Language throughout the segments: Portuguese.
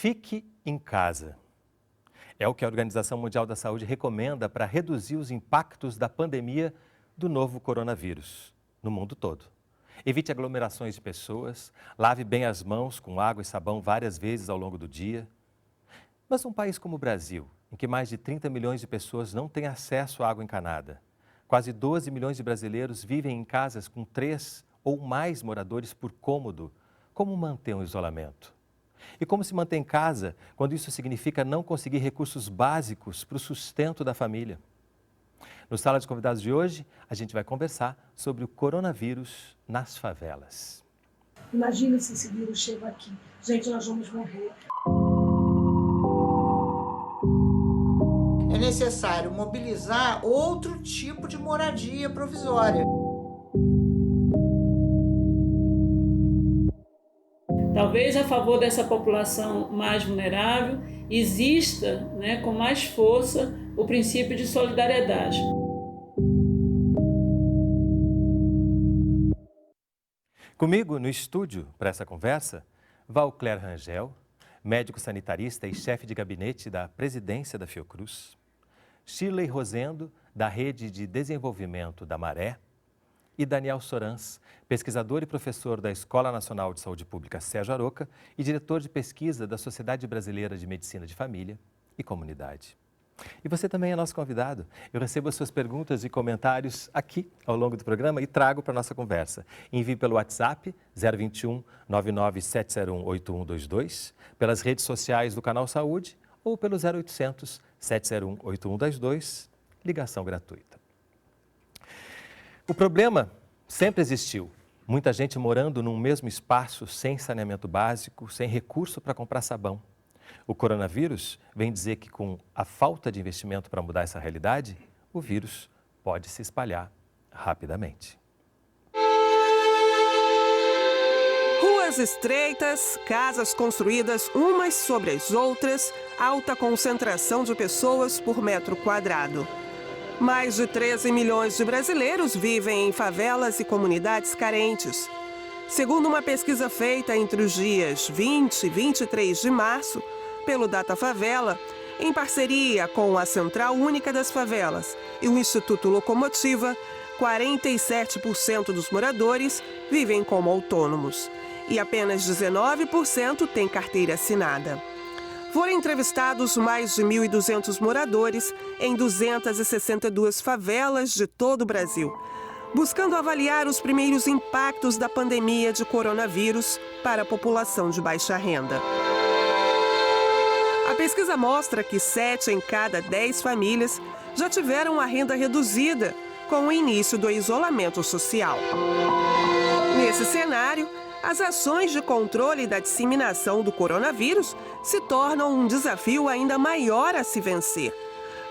Fique em casa. É o que a Organização Mundial da Saúde recomenda para reduzir os impactos da pandemia do novo coronavírus no mundo todo. Evite aglomerações de pessoas, lave bem as mãos com água e sabão várias vezes ao longo do dia. Mas um país como o Brasil, em que mais de 30 milhões de pessoas não têm acesso à água encanada, quase 12 milhões de brasileiros vivem em casas com 3 ou mais moradores por cômodo, como manter um isolamento? E como se manter em casa quando isso significa não conseguir recursos básicos para o sustento da família? No Sala de Convidados de hoje, a gente vai conversar sobre o coronavírus nas favelas. Imagina se esse vírus chega aqui. Gente, nós vamos morrer. É necessário mobilizar outro tipo de moradia provisória. Talvez a favor dessa população mais vulnerável exista, com mais força, o princípio de solidariedade. Comigo no estúdio para essa conversa, Valcler Rangel, médico sanitarista e chefe de gabinete da presidência da Fiocruz, Shirley Rosendo, da Rede de Desenvolvimento da Maré, e Daniel Sorans, pesquisador e professor da Escola Nacional de Saúde Pública Sérgio Aroca e diretor de pesquisa da Sociedade Brasileira de Medicina de Família e Comunidade. E você também é nosso convidado. Eu recebo as suas perguntas e comentários aqui ao longo do programa e trago para a nossa conversa. Envie pelo WhatsApp 021 99701 8122, pelas redes sociais do Canal Saúde ou pelo 0800 701 8122, ligação gratuita. O problema sempre existiu. Muita gente morando num mesmo espaço, sem saneamento básico, sem recurso para comprar sabão. O coronavírus vem dizer que com a falta de investimento para mudar essa realidade, o vírus pode se espalhar rapidamente. Ruas estreitas, casas construídas umas sobre as outras, alta concentração de pessoas por metro quadrado. Mais de 13 milhões de brasileiros vivem em favelas e comunidades carentes. Segundo uma pesquisa feita entre os dias 20 e 23 de março, pelo Datafavela, em parceria com a Central Única das Favelas e o Instituto Locomotiva, 47% dos moradores vivem como autônomos e apenas 19% têm carteira assinada. Foram entrevistados mais de 1.200 moradores em 262 favelas de todo o Brasil, buscando avaliar os primeiros impactos da pandemia de coronavírus para a população de baixa renda. A pesquisa mostra que 7 em cada 10 famílias já tiveram a renda reduzida com o início do isolamento social. Nesse cenário, as ações de controle da disseminação do coronavírus se tornam um desafio ainda maior a se vencer.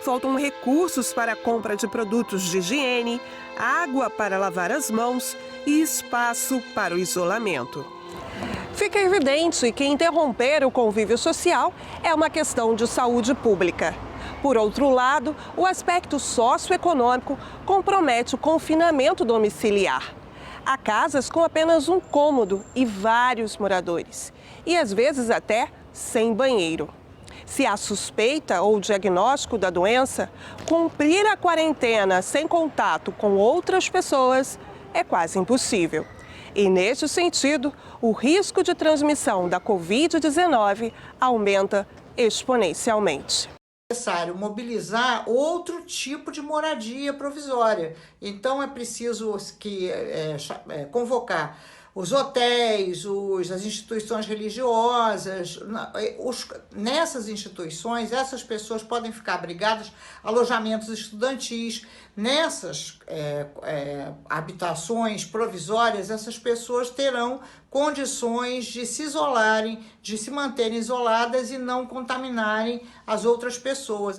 Faltam recursos para a compra de produtos de higiene, água para lavar as mãos e espaço para o isolamento. Fica evidente que interromper o convívio social é uma questão de saúde pública. Por outro lado, o aspecto socioeconômico compromete o confinamento domiciliar. Há casas com apenas um cômodo e vários moradores, e às vezes até sem banheiro. Se há suspeita ou diagnóstico da doença, cumprir a quarentena sem contato com outras pessoas é quase impossível. E, neste sentido, o risco de transmissão da Covid-19 aumenta exponencialmente. É necessário mobilizar outro tipo de moradia provisória. Então, é preciso convocar os hotéis, as instituições religiosas. Nessas instituições, essas pessoas podem ficar abrigadas, alojamentos estudantis. Nessas habitações provisórias, essas pessoas terão condições de se isolarem, de se manterem isoladas e não contaminarem as outras pessoas.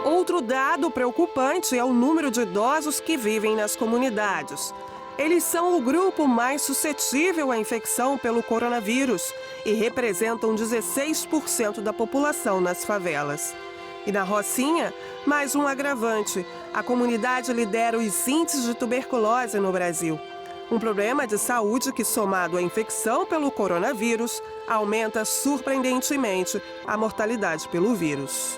Outro dado preocupante é o número de idosos que vivem nas comunidades. Eles são o grupo mais suscetível à infecção pelo coronavírus e representam 16% da população nas favelas. E na Rocinha, mais um agravante: a comunidade lidera os índices de tuberculose no Brasil. Um problema de saúde que, somado à infecção pelo coronavírus, aumenta surpreendentemente a mortalidade pelo vírus.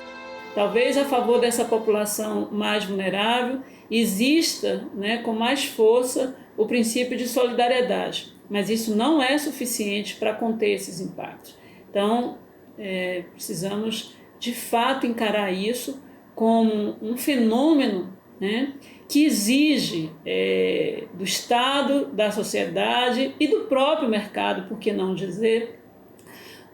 Talvez a favor dessa população mais vulnerável exista, com mais força o princípio de solidariedade, mas isso não é suficiente para conter esses impactos. Então, precisamos de fato encarar isso como um fenômeno, que exige do Estado, da sociedade e do próprio mercado, por que não dizer,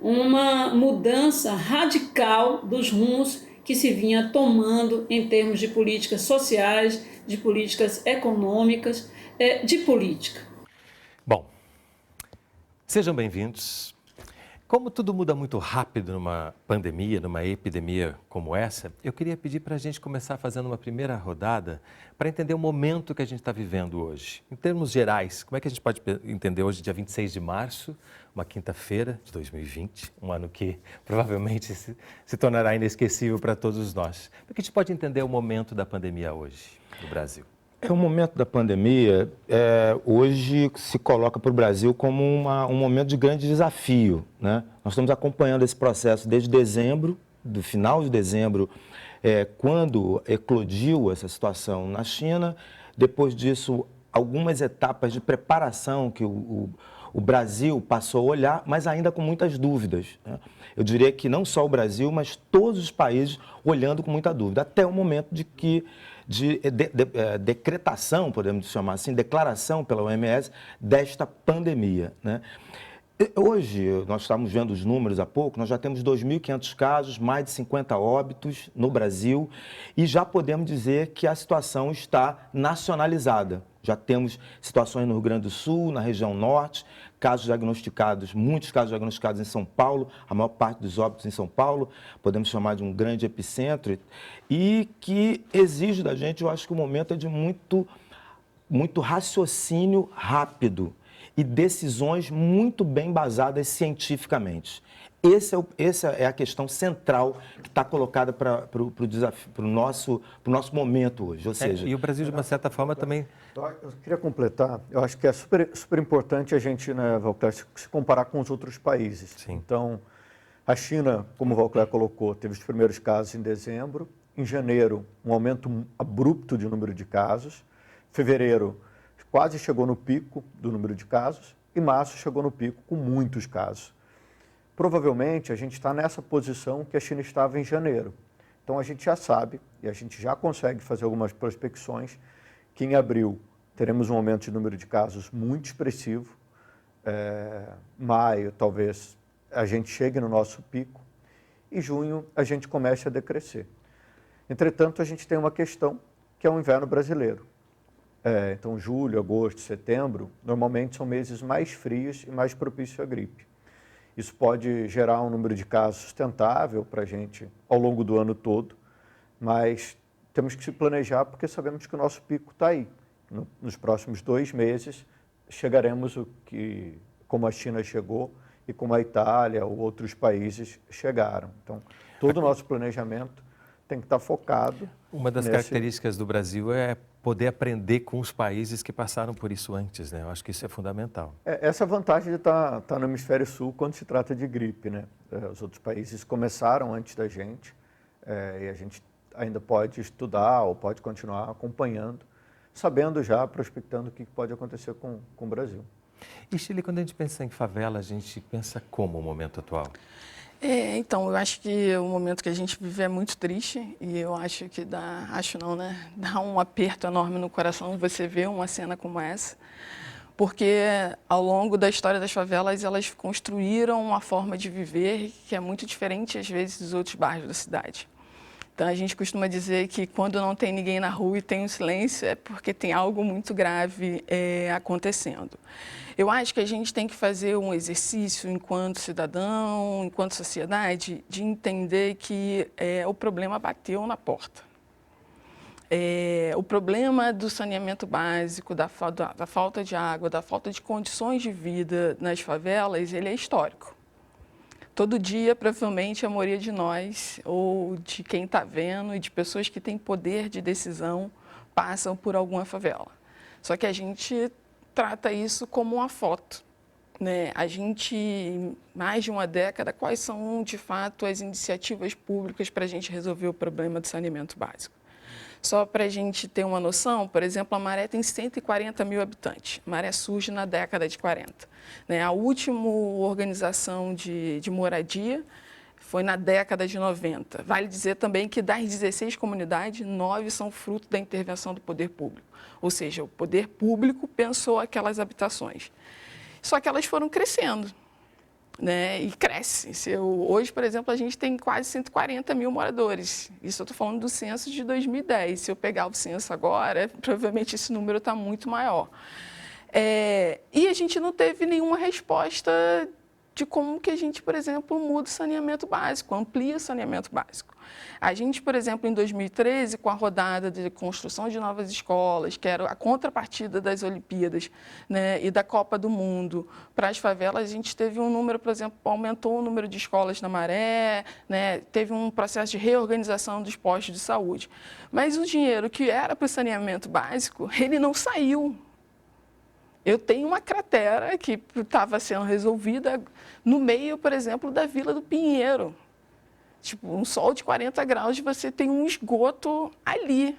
uma mudança radical dos rumos que se vinha tomando em termos de políticas sociais, de políticas econômicas, de política. Bom, sejam bem-vindos. Como tudo muda muito rápido numa pandemia, numa epidemia como essa, eu queria pedir para a gente começar fazendo uma primeira rodada para entender o momento que a gente está vivendo hoje. Em termos gerais, como é que a gente pode entender hoje, dia 26 de março, uma quinta-feira de 2020, um ano que provavelmente se tornará inesquecível para todos nós. Como é que a gente pode entender o momento da pandemia hoje no Brasil? O momento da pandemia hoje se coloca para o Brasil como um momento de grande desafio, né? Nós estamos acompanhando esse processo desde dezembro, do final de dezembro, quando eclodiu essa situação na China. Depois disso, algumas etapas de preparação que o Brasil passou a olhar, mas ainda com muitas dúvidas, né? Eu diria que não só o Brasil, mas todos os países olhando com muita dúvida, até o momento de decretação, podemos chamar assim, declaração pela OMS desta pandemia, né? Hoje, nós estamos vendo os números há pouco, nós já temos 2.500 casos, mais de 50 óbitos no Brasil e já podemos dizer que a situação está nacionalizada. Já temos situações no Rio Grande do Sul, na região norte, casos diagnosticados, muitos casos diagnosticados em São Paulo, a maior parte dos óbitos em São Paulo, podemos chamar de um grande epicentro, e que exige da gente, eu acho que o momento é de muito raciocínio rápido e decisões muito bem basadas cientificamente. Essa é a questão central que está colocada para o nosso momento hoje. Ou seja, e o Brasil, de uma certa forma, também... Eu queria completar. Eu acho que é super importante a gente, Valcler, se comparar com os outros países. Sim. Então, a China, como o Valcler colocou, teve os primeiros casos em dezembro. Em janeiro, um aumento abrupto de número de casos. Fevereiro, quase chegou no pico do número de casos. E março chegou no pico com muitos casos. Provavelmente, a gente está nessa posição que a China estava em janeiro. Então, a gente já sabe, e a gente já consegue fazer algumas prospecções, que em abril teremos um aumento de número de casos muito expressivo. Maio, talvez, a gente chegue no nosso pico. E junho, a gente comece a decrescer. Entretanto, a gente tem uma questão, que é o inverno brasileiro. Então, julho, agosto, setembro, normalmente são meses mais frios e mais propícios à gripe. Isso pode gerar um número de casos sustentável para a gente ao longo do ano todo, mas temos que se planejar porque sabemos que o nosso pico está aí. Nos próximos 2 meses chegaremos como a China chegou e como a Itália ou outros países chegaram. Então, todo o nosso planejamento tem que estar focado. Uma das características do Brasil é poder aprender com os países que passaram por isso antes, né? Eu acho que isso é fundamental. Essa vantagem de estar no hemisfério sul quando se trata de gripe, né? Os outros países começaram antes da gente e a gente ainda pode estudar ou pode continuar acompanhando, sabendo já, prospectando o que pode acontecer com o Brasil. E, Shirley, quando a gente pensa em favela, a gente pensa como o momento atual? Então, eu acho que o momento que a gente vive é muito triste e eu acho que dá um aperto enorme no coração você ver uma cena como essa, porque ao longo da história das favelas, elas construíram uma forma de viver que é muito diferente, às vezes, dos outros bairros da cidade. Então, a gente costuma dizer que quando não tem ninguém na rua e tem um silêncio, é porque tem algo muito grave acontecendo. Eu acho que a gente tem que fazer um exercício enquanto cidadão, enquanto sociedade, de entender que o problema bateu na porta. O problema do saneamento básico, da falta de água, da falta de condições de vida nas favelas, ele é histórico. Todo dia, provavelmente, a maioria de nós, ou de quem está vendo, e de pessoas que têm poder de decisão, passam por alguma favela. Só que a gente trata isso como uma foto, né? A gente, mais de uma década, quais são, de fato, as iniciativas públicas para a gente resolver o problema do saneamento básico? Só para a gente ter uma noção, por exemplo, a Maré tem 140 mil habitantes. A Maré surge na década de 40. Né? A última organização de moradia foi na década de 90. Vale dizer também que das 16 comunidades, 9 são fruto da intervenção do poder público. Ou seja, o poder público pensou aquelas habitações. Só que elas foram crescendo, né? E cresce. Hoje, por exemplo, a gente tem quase 140 mil moradores. Isso eu estou falando do censo de 2010. Se eu pegar o censo agora, provavelmente esse número está muito maior. E a gente não teve nenhuma resposta de como que a gente, por exemplo, muda o saneamento básico, amplia o saneamento básico. A gente, por exemplo, em 2013, com a rodada de construção de novas escolas, que era a contrapartida das Olimpíadas, né, e da Copa do Mundo para as favelas, a gente teve um número, por exemplo, aumentou o número de escolas na Maré, né, teve um processo de reorganização dos postos de saúde. Mas o dinheiro que era para o saneamento básico, ele não saiu. Eu tenho uma cratera que estava sendo resolvida no meio, por exemplo, da Vila do Pinheiro. Tipo, um sol de 40 graus, você tem um esgoto ali.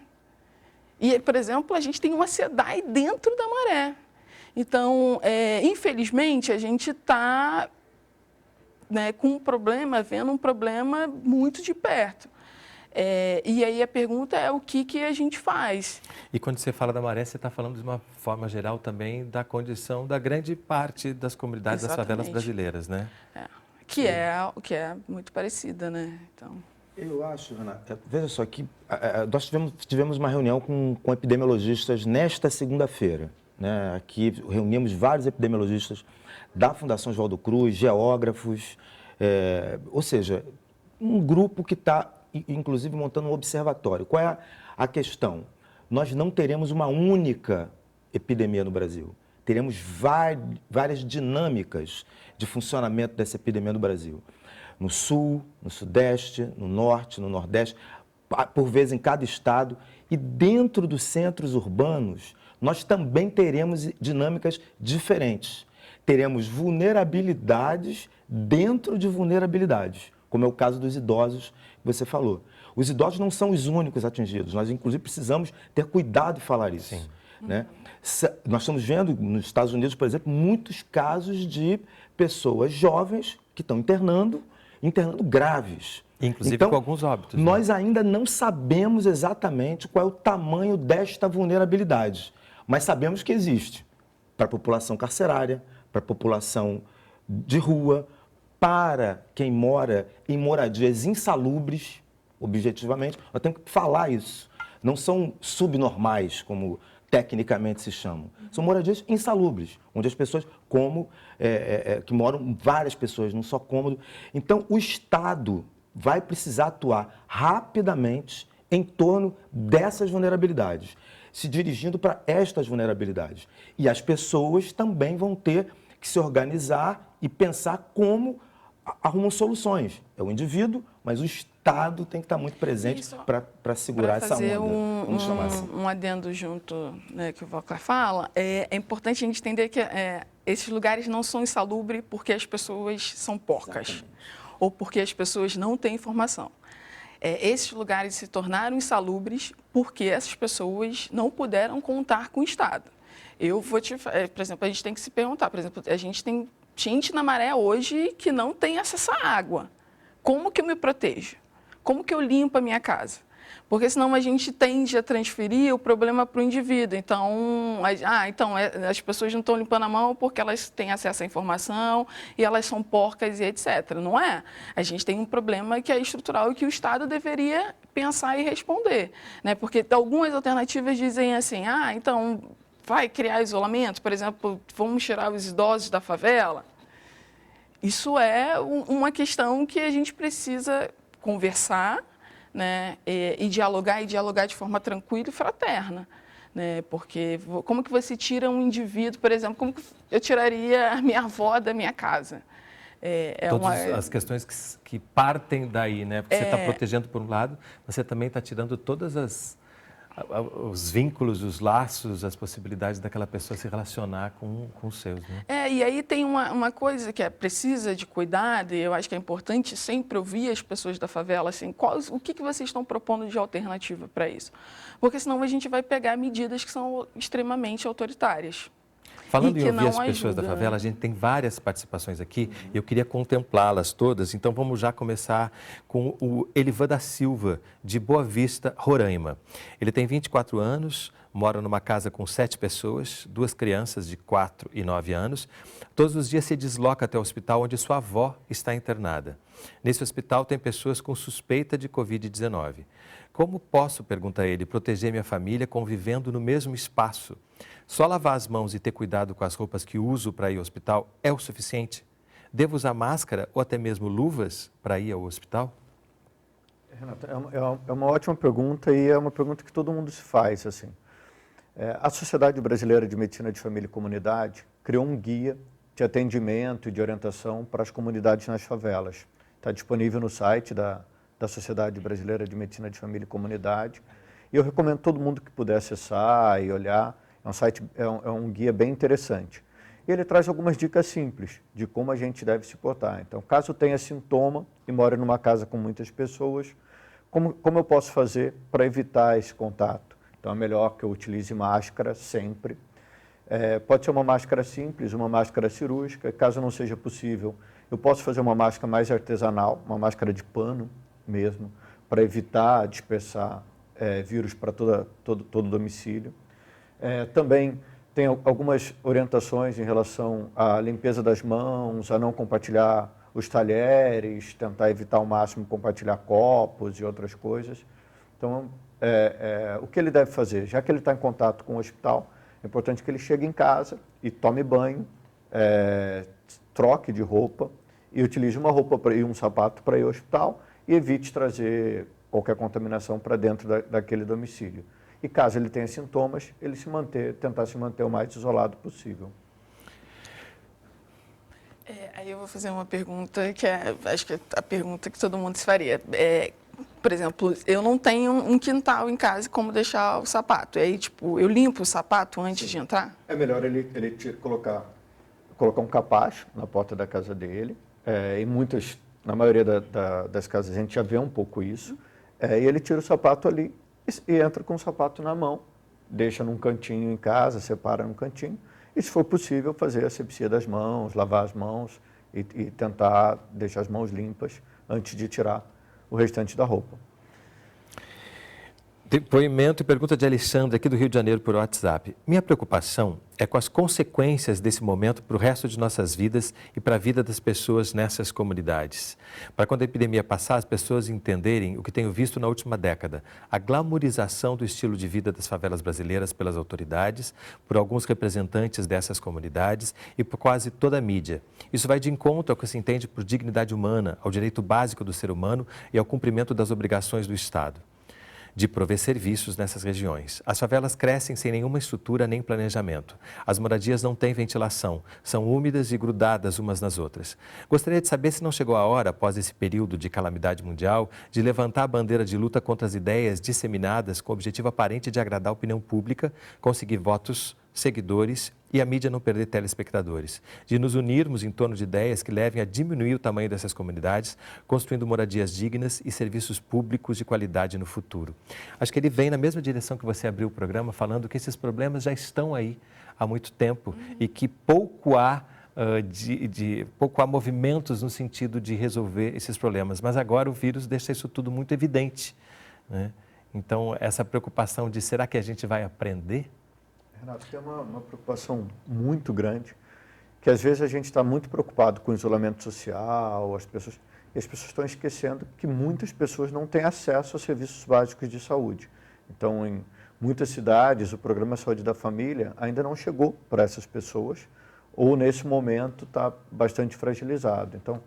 E, por exemplo, a gente tem uma SEDAI dentro da Maré. Então, infelizmente, a gente está, né, com um problema, vendo um problema muito de perto. E aí a pergunta é o que a gente faz. E quando você fala da Maré, você está falando de uma forma geral também da condição da grande parte das comunidades das favelas brasileiras, né? Que é muito parecida, né? Então... Eu acho, Renata, veja só que nós tivemos uma reunião com epidemiologistas nesta segunda-feira, né? Aqui reunimos vários epidemiologistas da Fundação Oswaldo Cruz, geógrafos, ou seja, um grupo que está, inclusive, montando um observatório. Qual é a questão? Nós não teremos uma única epidemia no Brasil. Teremos várias dinâmicas de funcionamento dessa epidemia no Brasil. No Sul, no Sudeste, no Norte, no Nordeste, por vezes em cada estado. E dentro dos centros urbanos, nós também teremos dinâmicas diferentes. Teremos vulnerabilidades dentro de vulnerabilidades, como é o caso dos idosos que você falou. Os idosos não são os únicos atingidos, nós inclusive precisamos ter cuidado de falar isso. Sim. Né? Nós estamos vendo nos Estados Unidos, por exemplo, muitos casos de pessoas jovens que estão internando graves. Inclusive então, com alguns óbitos. Nós ainda não sabemos exatamente qual é o tamanho desta vulnerabilidade, mas sabemos que existe para a população carcerária, para a população de rua, para quem mora em moradias insalubres, objetivamente. Nós temos que falar isso. Não são subnormais, como tecnicamente se chamam. São moradias insalubres, onde as pessoas, que moram várias pessoas num só cômodo. Então, o Estado vai precisar atuar rapidamente em torno dessas vulnerabilidades, se dirigindo para estas vulnerabilidades. E as pessoas também vão ter que se organizar e pensar como arrumam soluções. É o indivíduo, mas o Estado tem que estar muito presente para segurar essa onda. Vamos chamar assim. Um adendo junto, né, que o Walcler fala, é importante a gente entender que esses lugares não são insalubres porque as pessoas são porcas. Exatamente. Ou porque as pessoas não têm informação. Esses lugares se tornaram insalubres porque essas pessoas não puderam contar com o Estado. Por exemplo, a gente tem que se perguntar, por exemplo, a gente tem gente na Maré hoje que não tem acesso à água. Como que eu me protejo? Como que eu limpo a minha casa? Porque senão a gente tende a transferir o problema para o indivíduo. Então, as pessoas não estão limpando a mão porque elas têm acesso à informação e elas são porcas e etc. Não é? A gente tem um problema que é estrutural e que o Estado deveria pensar e responder. Né? Porque algumas alternativas dizem assim, então vai criar isolamento, por exemplo, vamos tirar os idosos da favela. Isso é uma questão que a gente precisa conversar, né, e dialogar de forma tranquila e fraterna. Né, porque como que você tira um indivíduo, por exemplo, como que eu tiraria a minha avó da minha casa? Todas as questões que partem daí, né? Porque você está protegendo por um lado, você também está tirando todas os vínculos, os laços, as possibilidades daquela pessoa se relacionar com os seus, né? E aí tem uma coisa que precisa de cuidado, e eu acho que é importante sempre ouvir as pessoas da favela, assim, o que vocês estão propondo de alternativa para isso? Porque senão a gente vai pegar medidas que são extremamente autoritárias. Falando em ouvir as pessoas da favela, a gente tem várias participações aqui e eu queria contemplá-las todas. Então vamos já começar com o Elivan da Silva, de Boa Vista, Roraima. Ele tem 24 anos, mora numa casa com 7 pessoas, 2 crianças de 4 e 9 anos. Todos os dias se desloca até o hospital onde sua avó está internada. Nesse hospital tem pessoas com suspeita de Covid-19. Como posso, pergunta ele, proteger minha família convivendo no mesmo espaço? Só lavar as mãos e ter cuidado com as roupas que uso para ir ao hospital é o suficiente? Devo usar máscara ou até mesmo luvas para ir ao hospital? Renata, é uma ótima pergunta e é uma pergunta que todo mundo se faz, assim. A Sociedade Brasileira de Medicina de Família e Comunidade criou um guia de atendimento e de orientação para as comunidades nas favelas. Está disponível no site da Sociedade Brasileira de Medicina de Família e Comunidade. E eu recomendo todo mundo que puder acessar e olhar. É um site, é um guia bem interessante. E ele traz algumas dicas simples de como a gente deve se portar. Então, caso tenha sintoma e more numa casa com muitas pessoas, como eu posso fazer para evitar esse contato? Então, é melhor que eu utilize máscara sempre. Pode ser uma máscara simples, uma máscara cirúrgica. Caso não seja possível, eu posso fazer uma máscara mais artesanal, uma máscara de pano mesmo, para evitar dispersar vírus para todo o domicílio. Também tem algumas orientações em relação à limpeza das mãos, a não compartilhar os talheres, tentar evitar ao máximo compartilhar copos e outras coisas. Então, o que ele deve fazer? Já que ele está em contato com o hospital, é importante que ele chegue em casa e tome banho, troque de roupa e utilize uma roupa e um sapato para ir ao hospital e evite trazer qualquer contaminação para dentro daquele domicílio. E caso ele tenha sintomas, ele tentar se manter o mais isolado possível. Aí eu vou fazer uma pergunta que acho que é a pergunta que todo mundo se faria. Por exemplo, eu não tenho um quintal em casa, como deixar o sapato? E aí, tipo, eu limpo o sapato antes de entrar? É melhor ele colocar um capacho na porta da casa dele. Na maioria das casas a gente já vê um pouco isso. E ele tira o sapato ali e entra com o sapato na mão, deixa num cantinho em casa, separa num cantinho, e se for possível fazer a asepsia das mãos, lavar as mãos e tentar deixar as mãos limpas antes de tirar o restante da roupa. Depoimento e pergunta de Alexandre, aqui do Rio de Janeiro, por WhatsApp. Minha preocupação é com as consequências desse momento para o resto de nossas vidas e para a vida das pessoas nessas comunidades. Para quando a epidemia passar, as pessoas entenderem o que tenho visto na última década, a glamorização do estilo de vida das favelas brasileiras pelas autoridades, por alguns representantes dessas comunidades e por quase toda a mídia. Isso vai de encontro ao que se entende por dignidade humana, ao direito básico do ser humano e ao cumprimento das obrigações do Estado de prover serviços nessas regiões. As favelas crescem sem nenhuma estrutura nem planejamento. As moradias não têm ventilação, são úmidas e grudadas umas nas outras. Gostaria de saber se não chegou a hora, após esse período de calamidade mundial, de levantar a bandeira de luta contra as ideias disseminadas com o objetivo aparente de agradar a opinião pública, conseguir votos, seguidores e a mídia não perder telespectadores, de nos unirmos em torno de ideias que levem a diminuir o tamanho dessas comunidades, construindo moradias dignas e serviços públicos de qualidade no futuro. Acho que ele vem na mesma direção que você abriu o programa, falando que esses problemas já estão aí há muito tempo e que pouco há movimentos no sentido de resolver esses problemas. Mas agora o vírus deixa isso tudo muito evidente, né? Então, essa preocupação de será que a gente vai aprender? Renato, tem uma preocupação muito grande, que às vezes a gente está muito preocupado com o isolamento social, as pessoas estão esquecendo que muitas pessoas não têm acesso a serviços básicos de saúde. Então, em muitas cidades, o Programa Saúde da Família ainda não chegou para essas pessoas, ou nesse momento está bastante fragilizado. Então,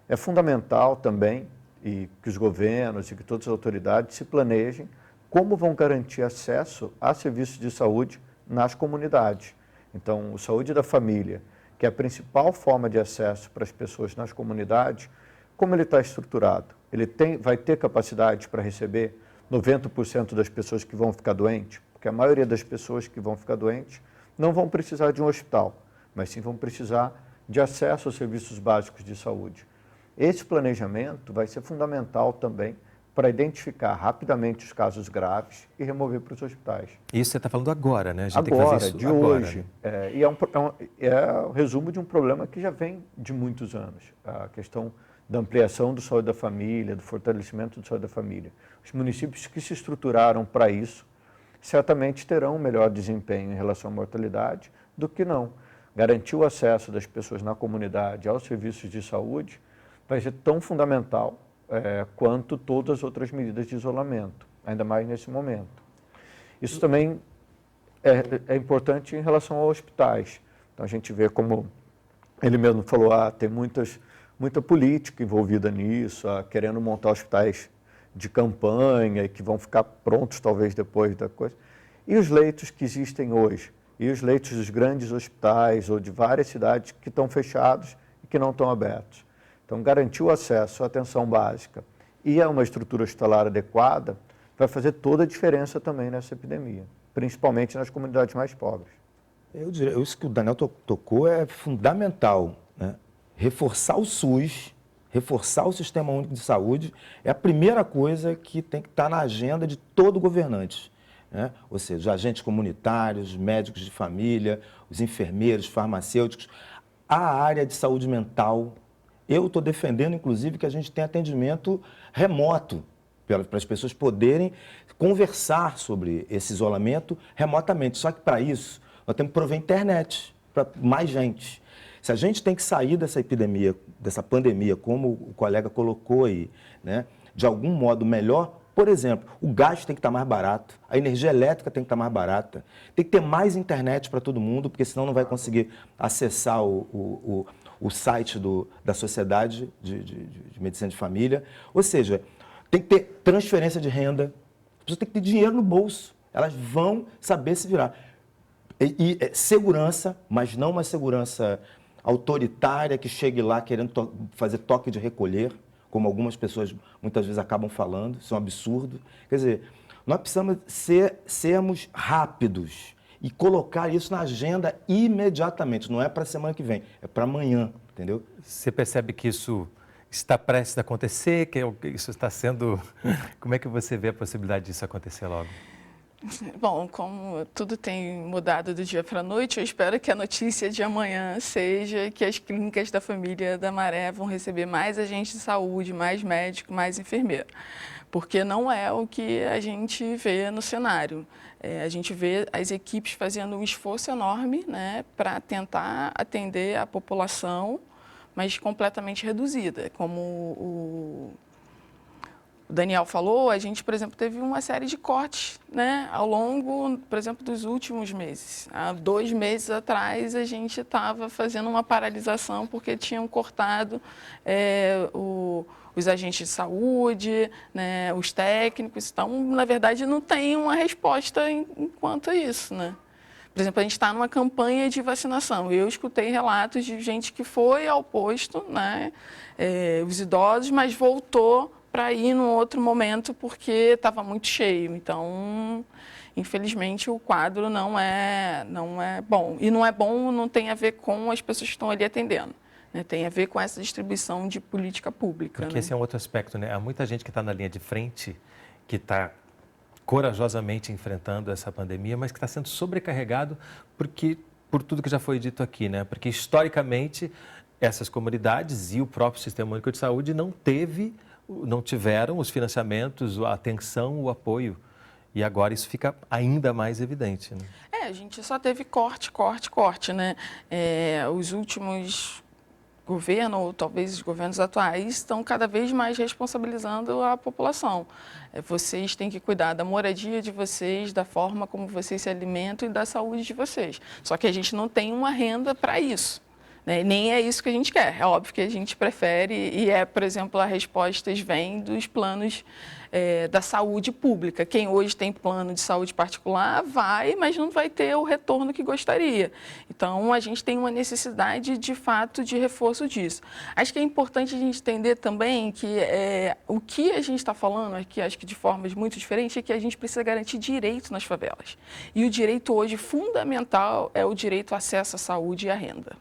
é fundamental também que os governos e que todas as autoridades se planejem como vão garantir acesso a serviços de saúde nas comunidades. Então, o Saúde da Família, que é a principal forma de acesso para as pessoas nas comunidades, como ele está estruturado? Ele vai ter capacidade para receber 90% das pessoas que vão ficar doentes, porque a maioria das pessoas que vão ficar doentes não vão precisar de um hospital, mas sim vão precisar de acesso aos serviços básicos de saúde. Esse planejamento vai ser fundamental também para identificar rapidamente os casos graves e remover para os hospitais. Isso você está falando agora, né? A gente Agora, tem que fazer isso de agora, hoje. né? E é o resumo de um problema que já vem de muitos anos. A questão da ampliação do saúde da família, do fortalecimento do saúde da família. Os municípios que se estruturaram para isso, certamente terão um melhor desempenho em relação à mortalidade do que não. Garantir o acesso das pessoas na comunidade aos serviços de saúde vai ser tão fundamental quanto todas as outras medidas de isolamento, ainda mais nesse momento. Isso também é importante em relação aos hospitais. Então, a gente vê como ele mesmo falou, tem muita política envolvida nisso, querendo montar hospitais de campanha e que vão ficar prontos talvez depois da coisa. E os leitos que existem hoje? E os leitos dos grandes hospitais ou de várias cidades que estão fechados e que não estão abertos? Então, garantir o acesso à atenção básica e a uma estrutura hospitalar adequada vai fazer toda a diferença também nessa epidemia, principalmente nas comunidades mais pobres. Eu diria, isso que o Daniel tocou é fundamental, né? Reforçar o SUS, reforçar o Sistema Único de Saúde é a primeira coisa que tem que estar na agenda de todo governante, né? Ou seja, os agentes comunitários, os médicos de família, os enfermeiros, farmacêuticos, a área de saúde mental. Eu estou defendendo, inclusive, que a gente tenha atendimento remoto, para as pessoas poderem conversar sobre esse isolamento remotamente. Só que, para isso, nós temos que prover internet para mais gente. Se a gente tem que sair dessa epidemia, dessa pandemia, como o colega colocou aí, né, de algum modo melhor, por exemplo, o gás tem que estar mais barato, a energia elétrica tem que estar mais barata, tem que ter mais internet para todo mundo, porque senão não vai conseguir acessar o site da Sociedade de Medicina de Família. Ou seja, tem que ter transferência de renda, as pessoas têm que ter dinheiro no bolso, elas vão saber se virar. E segurança, mas não uma segurança autoritária que chegue lá querendo fazer toque de recolher, como algumas pessoas muitas vezes acabam falando, isso é um absurdo. Quer dizer, nós precisamos sermos rápidos e colocar isso na agenda imediatamente, não é para a semana que vem, é para amanhã, entendeu? Você percebe que isso está prestes a acontecer, que isso está sendo... Como é que você vê a possibilidade disso acontecer logo? Bom, como tudo tem mudado do dia para a noite, eu espero que a notícia de amanhã seja que as clínicas da família da Maré vão receber mais agentes de saúde, mais médico, mais enfermeiro, porque não é o que a gente vê no cenário. A gente vê as equipes fazendo um esforço enorme, né, para tentar atender a população, mas completamente reduzida, como o Daniel falou, a gente, por exemplo, teve uma série de cortes, né, ao longo, por exemplo, dos últimos meses. Há 2 meses atrás, a gente estava fazendo uma paralisação porque tinham cortado os agentes de saúde, né, os técnicos. Então, na verdade, não tem uma resposta enquanto a isso, né? Por exemplo, a gente está numa campanha de vacinação. Eu escutei relatos de gente que foi ao posto, né, os idosos, mas voltou para ir num outro momento porque estava muito cheio. Então, infelizmente, o quadro não é bom. E não é bom, não tem a ver com as pessoas que estão ali atendendo, né? Tem a ver com essa distribuição de política pública. Porque né? esse é um outro aspecto, né? Há muita gente que está na linha de frente, que está corajosamente enfrentando essa pandemia, mas que está sendo sobrecarregado por tudo que já foi dito aqui, né? Porque, historicamente, essas comunidades e o próprio Sistema Único de Saúde não tiveram os financiamentos, a atenção, o apoio. E agora isso fica ainda mais evidente, né? A gente só teve corte, né? Os últimos governos, ou talvez os governos atuais, estão cada vez mais responsabilizando a população. Vocês têm que cuidar da moradia de vocês, da forma como vocês se alimentam e da saúde de vocês. Só que a gente não tem uma renda para isso. né? Nem é isso que a gente quer. É óbvio que a gente prefere por exemplo, as respostas vêm dos planos da saúde pública. Quem hoje tem plano de saúde particular vai, mas não vai ter o retorno que gostaria. Então, a gente tem uma necessidade, de fato, de reforço disso. Acho que é importante a gente entender também que o que a gente está falando aqui, acho que de formas muito diferentes, é que a gente precisa garantir direito nas favelas. E o direito hoje fundamental é o direito ao acesso à saúde e à renda.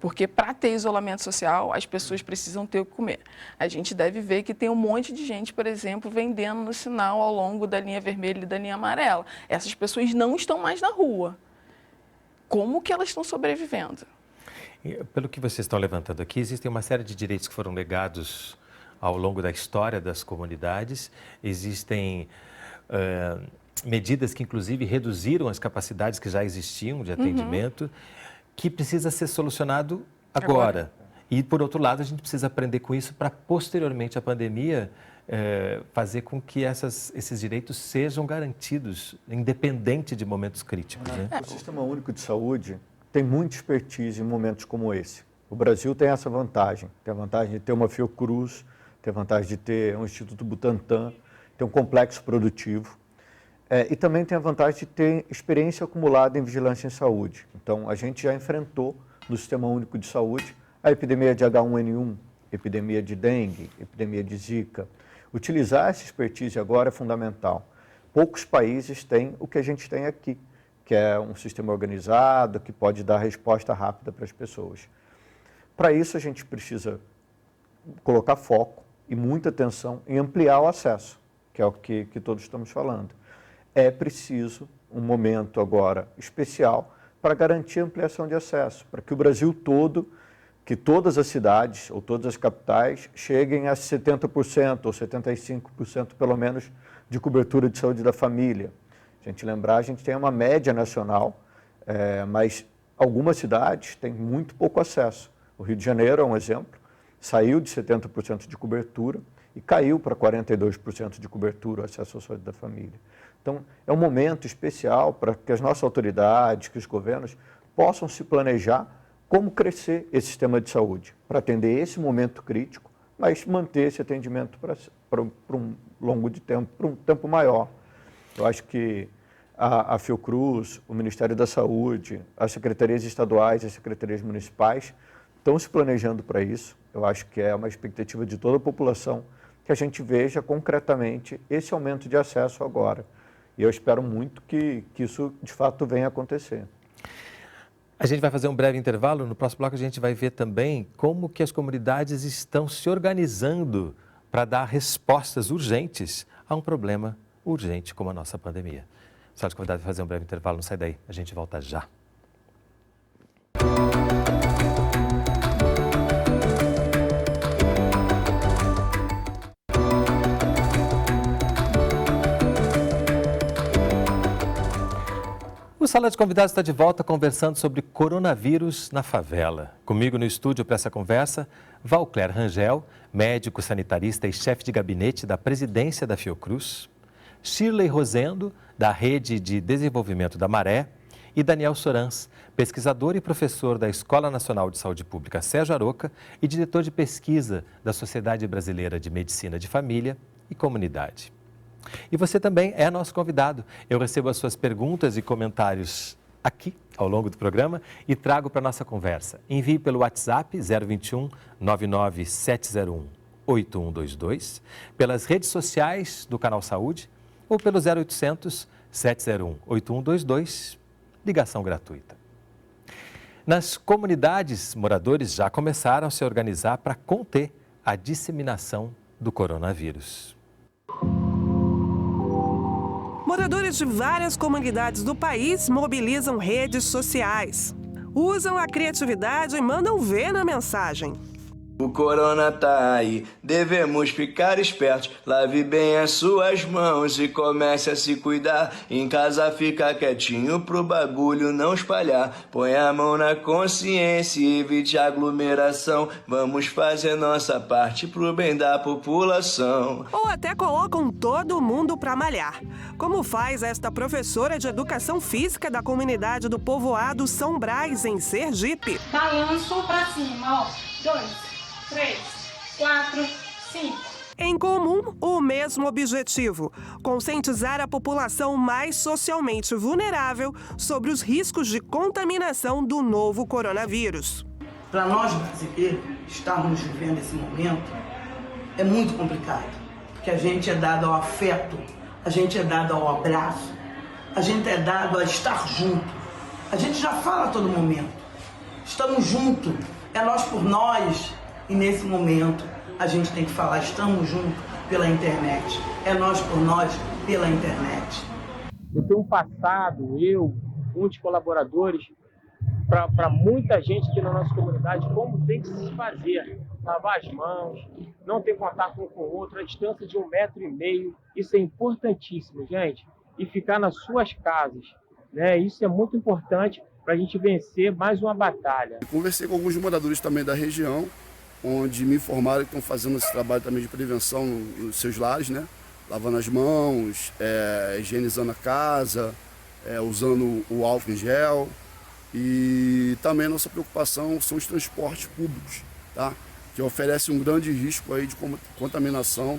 Porque para ter isolamento social, as pessoas precisam ter o que comer. A gente deve ver que tem um monte de gente, por exemplo, vendendo no sinal ao longo da linha vermelha e da linha amarela. Essas pessoas não estão mais na rua. Como que elas estão sobrevivendo? Pelo que vocês estão levantando aqui, existem uma série de direitos que foram legados ao longo da história das comunidades. Existem medidas que, inclusive, reduziram as capacidades que já existiam de atendimento, que precisa ser solucionado agora. E, por outro lado, a gente precisa aprender com isso para, posteriormente à pandemia, fazer com que esses direitos sejam garantidos, independente de momentos críticos. Né? O Sistema Único de Saúde tem muita expertise em momentos como esse. O Brasil tem essa vantagem. Tem a vantagem de ter uma Fiocruz, tem a vantagem de ter um Instituto Butantan, tem um complexo produtivo. E também tem a vantagem de ter experiência acumulada em vigilância em saúde. Então, a gente já enfrentou no Sistema Único de Saúde a epidemia de H1N1, epidemia de dengue, epidemia de zika. Utilizar essa expertise agora é fundamental. Poucos países têm o que a gente tem aqui, que é um sistema organizado, que pode dar resposta rápida para as pessoas. Para isso, a gente precisa colocar foco e muita atenção em ampliar o acesso, que é o que todos estamos falando. É preciso um momento agora especial para garantir a ampliação de acesso, para que o Brasil todo, que todas as cidades ou todas as capitais cheguem a 70% ou 75% pelo menos de cobertura de saúde da família. A gente lembrar, a gente tem uma média nacional, mas algumas cidades têm muito pouco acesso. O Rio de Janeiro é um exemplo, saiu de 70% de cobertura e caiu para 42% de cobertura o acesso à saúde da família. Então, é um momento especial para que as nossas autoridades, que os governos possam se planejar como crescer esse sistema de saúde, para atender esse momento crítico, mas manter esse atendimento para um longo de tempo, para um tempo maior. Eu acho que a Fiocruz, o Ministério da Saúde, as secretarias estaduais, as secretarias municipais estão se planejando para isso. Eu acho que é uma expectativa de toda a população que a gente veja concretamente esse aumento de acesso agora. E eu espero muito que isso, de fato, venha a acontecer. A gente vai fazer um breve intervalo. No próximo bloco, a gente vai ver também como que as comunidades estão se organizando para dar respostas urgentes a um problema urgente como a nossa pandemia. O senhor é convidado a fazer um breve intervalo, não sai daí. A gente volta já. O Sala de Convidados está de volta conversando sobre coronavírus na favela. Comigo no estúdio para essa conversa, Valcler Rangel, médico sanitarista e chefe de gabinete da presidência da Fiocruz, Shirley Rosendo, da Rede de Desenvolvimento da Maré, e Daniel Sorans, pesquisador e professor da Escola Nacional de Saúde Pública Sérgio Aroca e diretor de pesquisa da Sociedade Brasileira de Medicina de Família e Comunidade. E você também é nosso convidado. Eu recebo as suas perguntas e comentários aqui ao longo do programa e trago para a nossa conversa. Envie pelo WhatsApp 021 99701 8122, pelas redes sociais do Canal Saúde ou pelo 0800 701 8122, ligação gratuita. Nas comunidades, moradores já começaram a se organizar para conter a disseminação do coronavírus. Moradores de várias comunidades do país mobilizam redes sociais. Usam a criatividade e mandam ver na mensagem. O corona tá aí, devemos ficar espertos. Lave bem as suas mãos e comece a se cuidar. Em casa fica quietinho pro bagulho não espalhar. Põe a mão na consciência e evite aglomeração. Vamos fazer nossa parte pro bem da população. Ou até colocam todo mundo para malhar, como faz esta professora de educação física da comunidade do povoado São Brás, em Sergipe. Balanço para cima, ó. 2, 3, 4, 5. Em comum, o mesmo objetivo: conscientizar a população mais socialmente vulnerável sobre os riscos de contaminação do novo coronavírus. Para nós brasileiros estarmos vivendo esse momento é muito complicado, porque a gente é dado ao afeto, a gente é dado ao abraço, a gente é dado a estar junto. A gente já fala a todo momento, estamos juntos, é nós por nós. E nesse momento, a gente tem que falar, estamos juntos pela internet. É nós por nós pela internet. Eu tenho um passado, muitos colaboradores, para muita gente aqui na nossa comunidade, como tem que se fazer. Lavar as mãos, não ter contato um com o outro, a distância de 1,5 metro. Isso é importantíssimo, gente. E ficar nas suas casas, né? Isso é muito importante para a gente vencer mais uma batalha. Conversei com alguns moradores também da região, onde me informaram que estão fazendo esse trabalho também de prevenção nos seus lares, né? Lavando as mãos, higienizando a casa, usando o álcool em gel. E também a nossa preocupação são os transportes públicos, tá? Que oferecem um grande risco aí de contaminação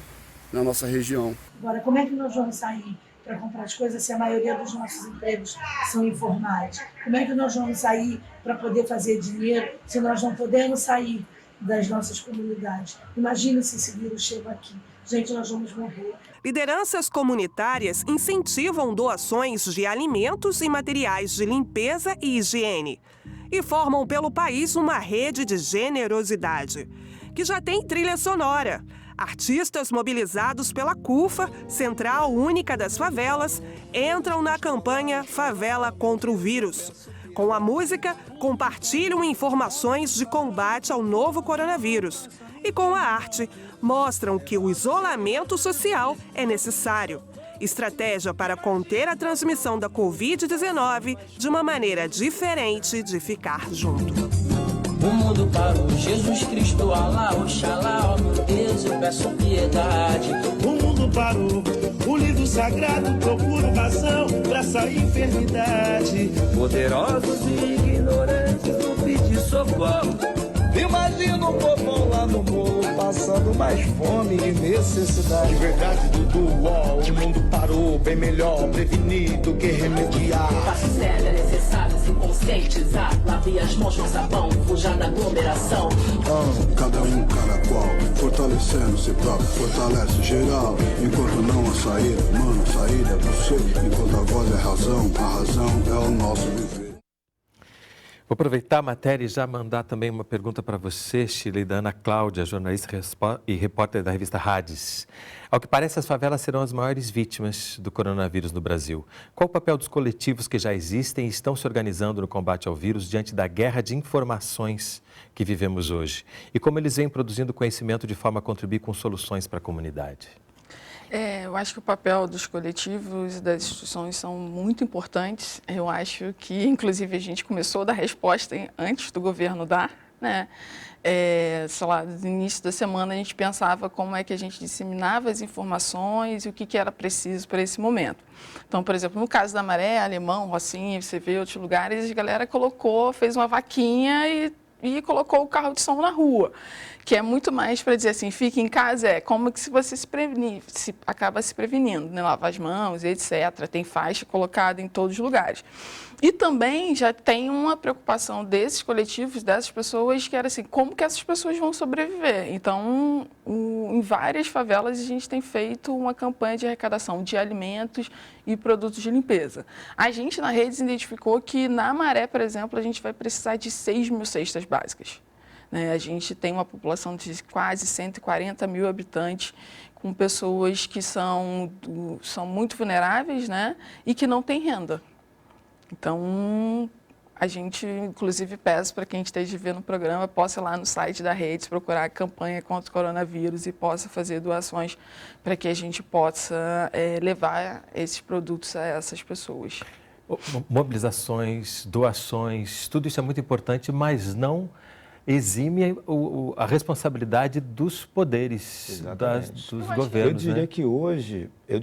na nossa região. Agora, como é que nós vamos sair para comprar as coisas se a maioria dos nossos empregos são informais? Como é que nós vamos sair para poder fazer dinheiro se nós não podemos sair das nossas comunidades? Imagina se esse vírus chega aqui. Gente, nós vamos morrer. Lideranças comunitárias incentivam doações de alimentos e materiais de limpeza e higiene e formam pelo país uma rede de generosidade, que já tem trilha sonora. Artistas mobilizados pela CUFA, Central Única das Favelas, entram na campanha Favela contra o Vírus. Com a música, compartilham informações de combate ao novo coronavírus. E com a arte, mostram que o isolamento social é necessário. Estratégia para conter a transmissão da Covid-19 de uma maneira diferente de ficar junto. O mundo parou, Jesus Cristo, Alá, Oxalá, ó meu Deus, eu peço piedade. O mundo parou, o livro sagrado procura razão pra essa enfermidade. Poderosos e ignorantes vão pedir socorro. Imagina o povão lá no morro passando mais fome e necessidade. De verdade, Dudu, ó, o mundo parou, bem melhor prevenir do que remediar. Passo sério, é necessário se conscientizar. Lave as mãos com sabão, fuja da aglomeração. Cada um, cada qual, fortalecendo-se próprio, fortalece geral. Enquanto não a saída, mano, a saída é você. Enquanto a voz é a razão é o nosso viver. Vou aproveitar a matéria e já mandar também uma pergunta para você, Shirley, da Ana Cláudia, jornalista e repórter da revista Hades. Ao que parece, as favelas serão as maiores vítimas do coronavírus no Brasil. Qual o papel dos coletivos que já existem e estão se organizando no combate ao vírus diante da guerra de informações que vivemos hoje? E como eles vêm produzindo conhecimento de forma a contribuir com soluções para a comunidade? Eu acho que o papel dos coletivos e das instituições são muito importantes. Eu acho que, inclusive, a gente começou a dar resposta antes do governo dar, né? Sei lá, no início da semana a gente pensava como é que a gente disseminava as informações e o que era preciso para esse momento. Então, por exemplo, no caso da Maré, Alemão, Rocinha, você vê outros lugares, a galera fez uma vaquinha e colocou o carro de som na rua, que é muito mais para dizer assim, fique em casa, como que se você acaba se prevenindo, né? Lava as mãos, etc. Tem faixa colocada em todos os lugares. E também já tem uma preocupação desses coletivos, dessas pessoas, que era assim, como que essas pessoas vão sobreviver? Então, em várias favelas, a gente tem feito uma campanha de arrecadação de alimentos e produtos de limpeza. A gente, na Redes, identificou que, na Maré, por exemplo, a gente vai precisar de 6 mil cestas básicas. A gente tem uma população de quase 140 mil habitantes, com pessoas que são muito vulneráveis, né, e que não têm renda. Então, a gente, inclusive, peço para quem esteja vendo o programa, possa ir lá no site da Rede, procurar a campanha contra o coronavírus e possa fazer doações para que a gente possa levar esses produtos a essas pessoas. Mobilizações, doações, tudo isso é muito importante, mas não exime a responsabilidade dos poderes, dos governos. Eu diria que hoje, eu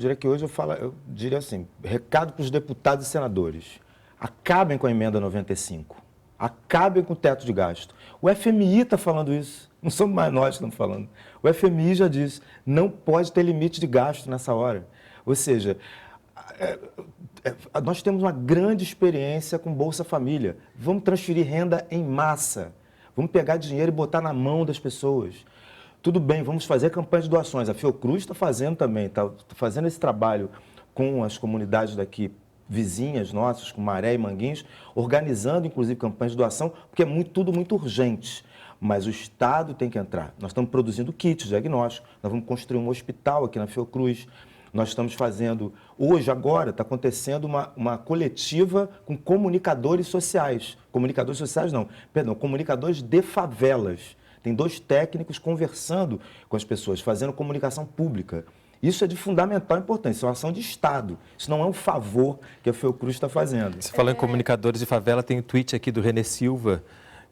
diria assim, recado para os deputados e senadores: acabem com a emenda 95, acabem com o teto de gasto. O FMI está falando isso, não somos mais nós que estamos falando. O FMI já disse, não pode ter limite de gasto nessa hora. Ou seja, nós temos uma grande experiência com Bolsa Família. Vamos transferir renda em massa. Vamos pegar dinheiro e botar na mão das pessoas. Tudo bem, vamos fazer campanha de doações. A Fiocruz está fazendo também, está fazendo esse trabalho com as comunidades daqui, vizinhas nossas, com Maré e Manguinhos, organizando, inclusive, campanhas de doação, porque é tudo muito urgente. Mas o Estado tem que entrar. Nós estamos produzindo kits diagnósticos, nós vamos construir um hospital aqui na Fiocruz. Nós estamos fazendo, hoje, agora, está acontecendo uma coletiva com comunicadores sociais. Comunicadores sociais não, perdão, comunicadores de favelas. Tem 2 técnicos conversando com as pessoas, fazendo comunicação pública. Isso é de fundamental importância, isso é uma ação de Estado. Isso não é um favor que a Fiocruz está fazendo. Você falou em comunicadores de favela, tem um tweet aqui do René Silva,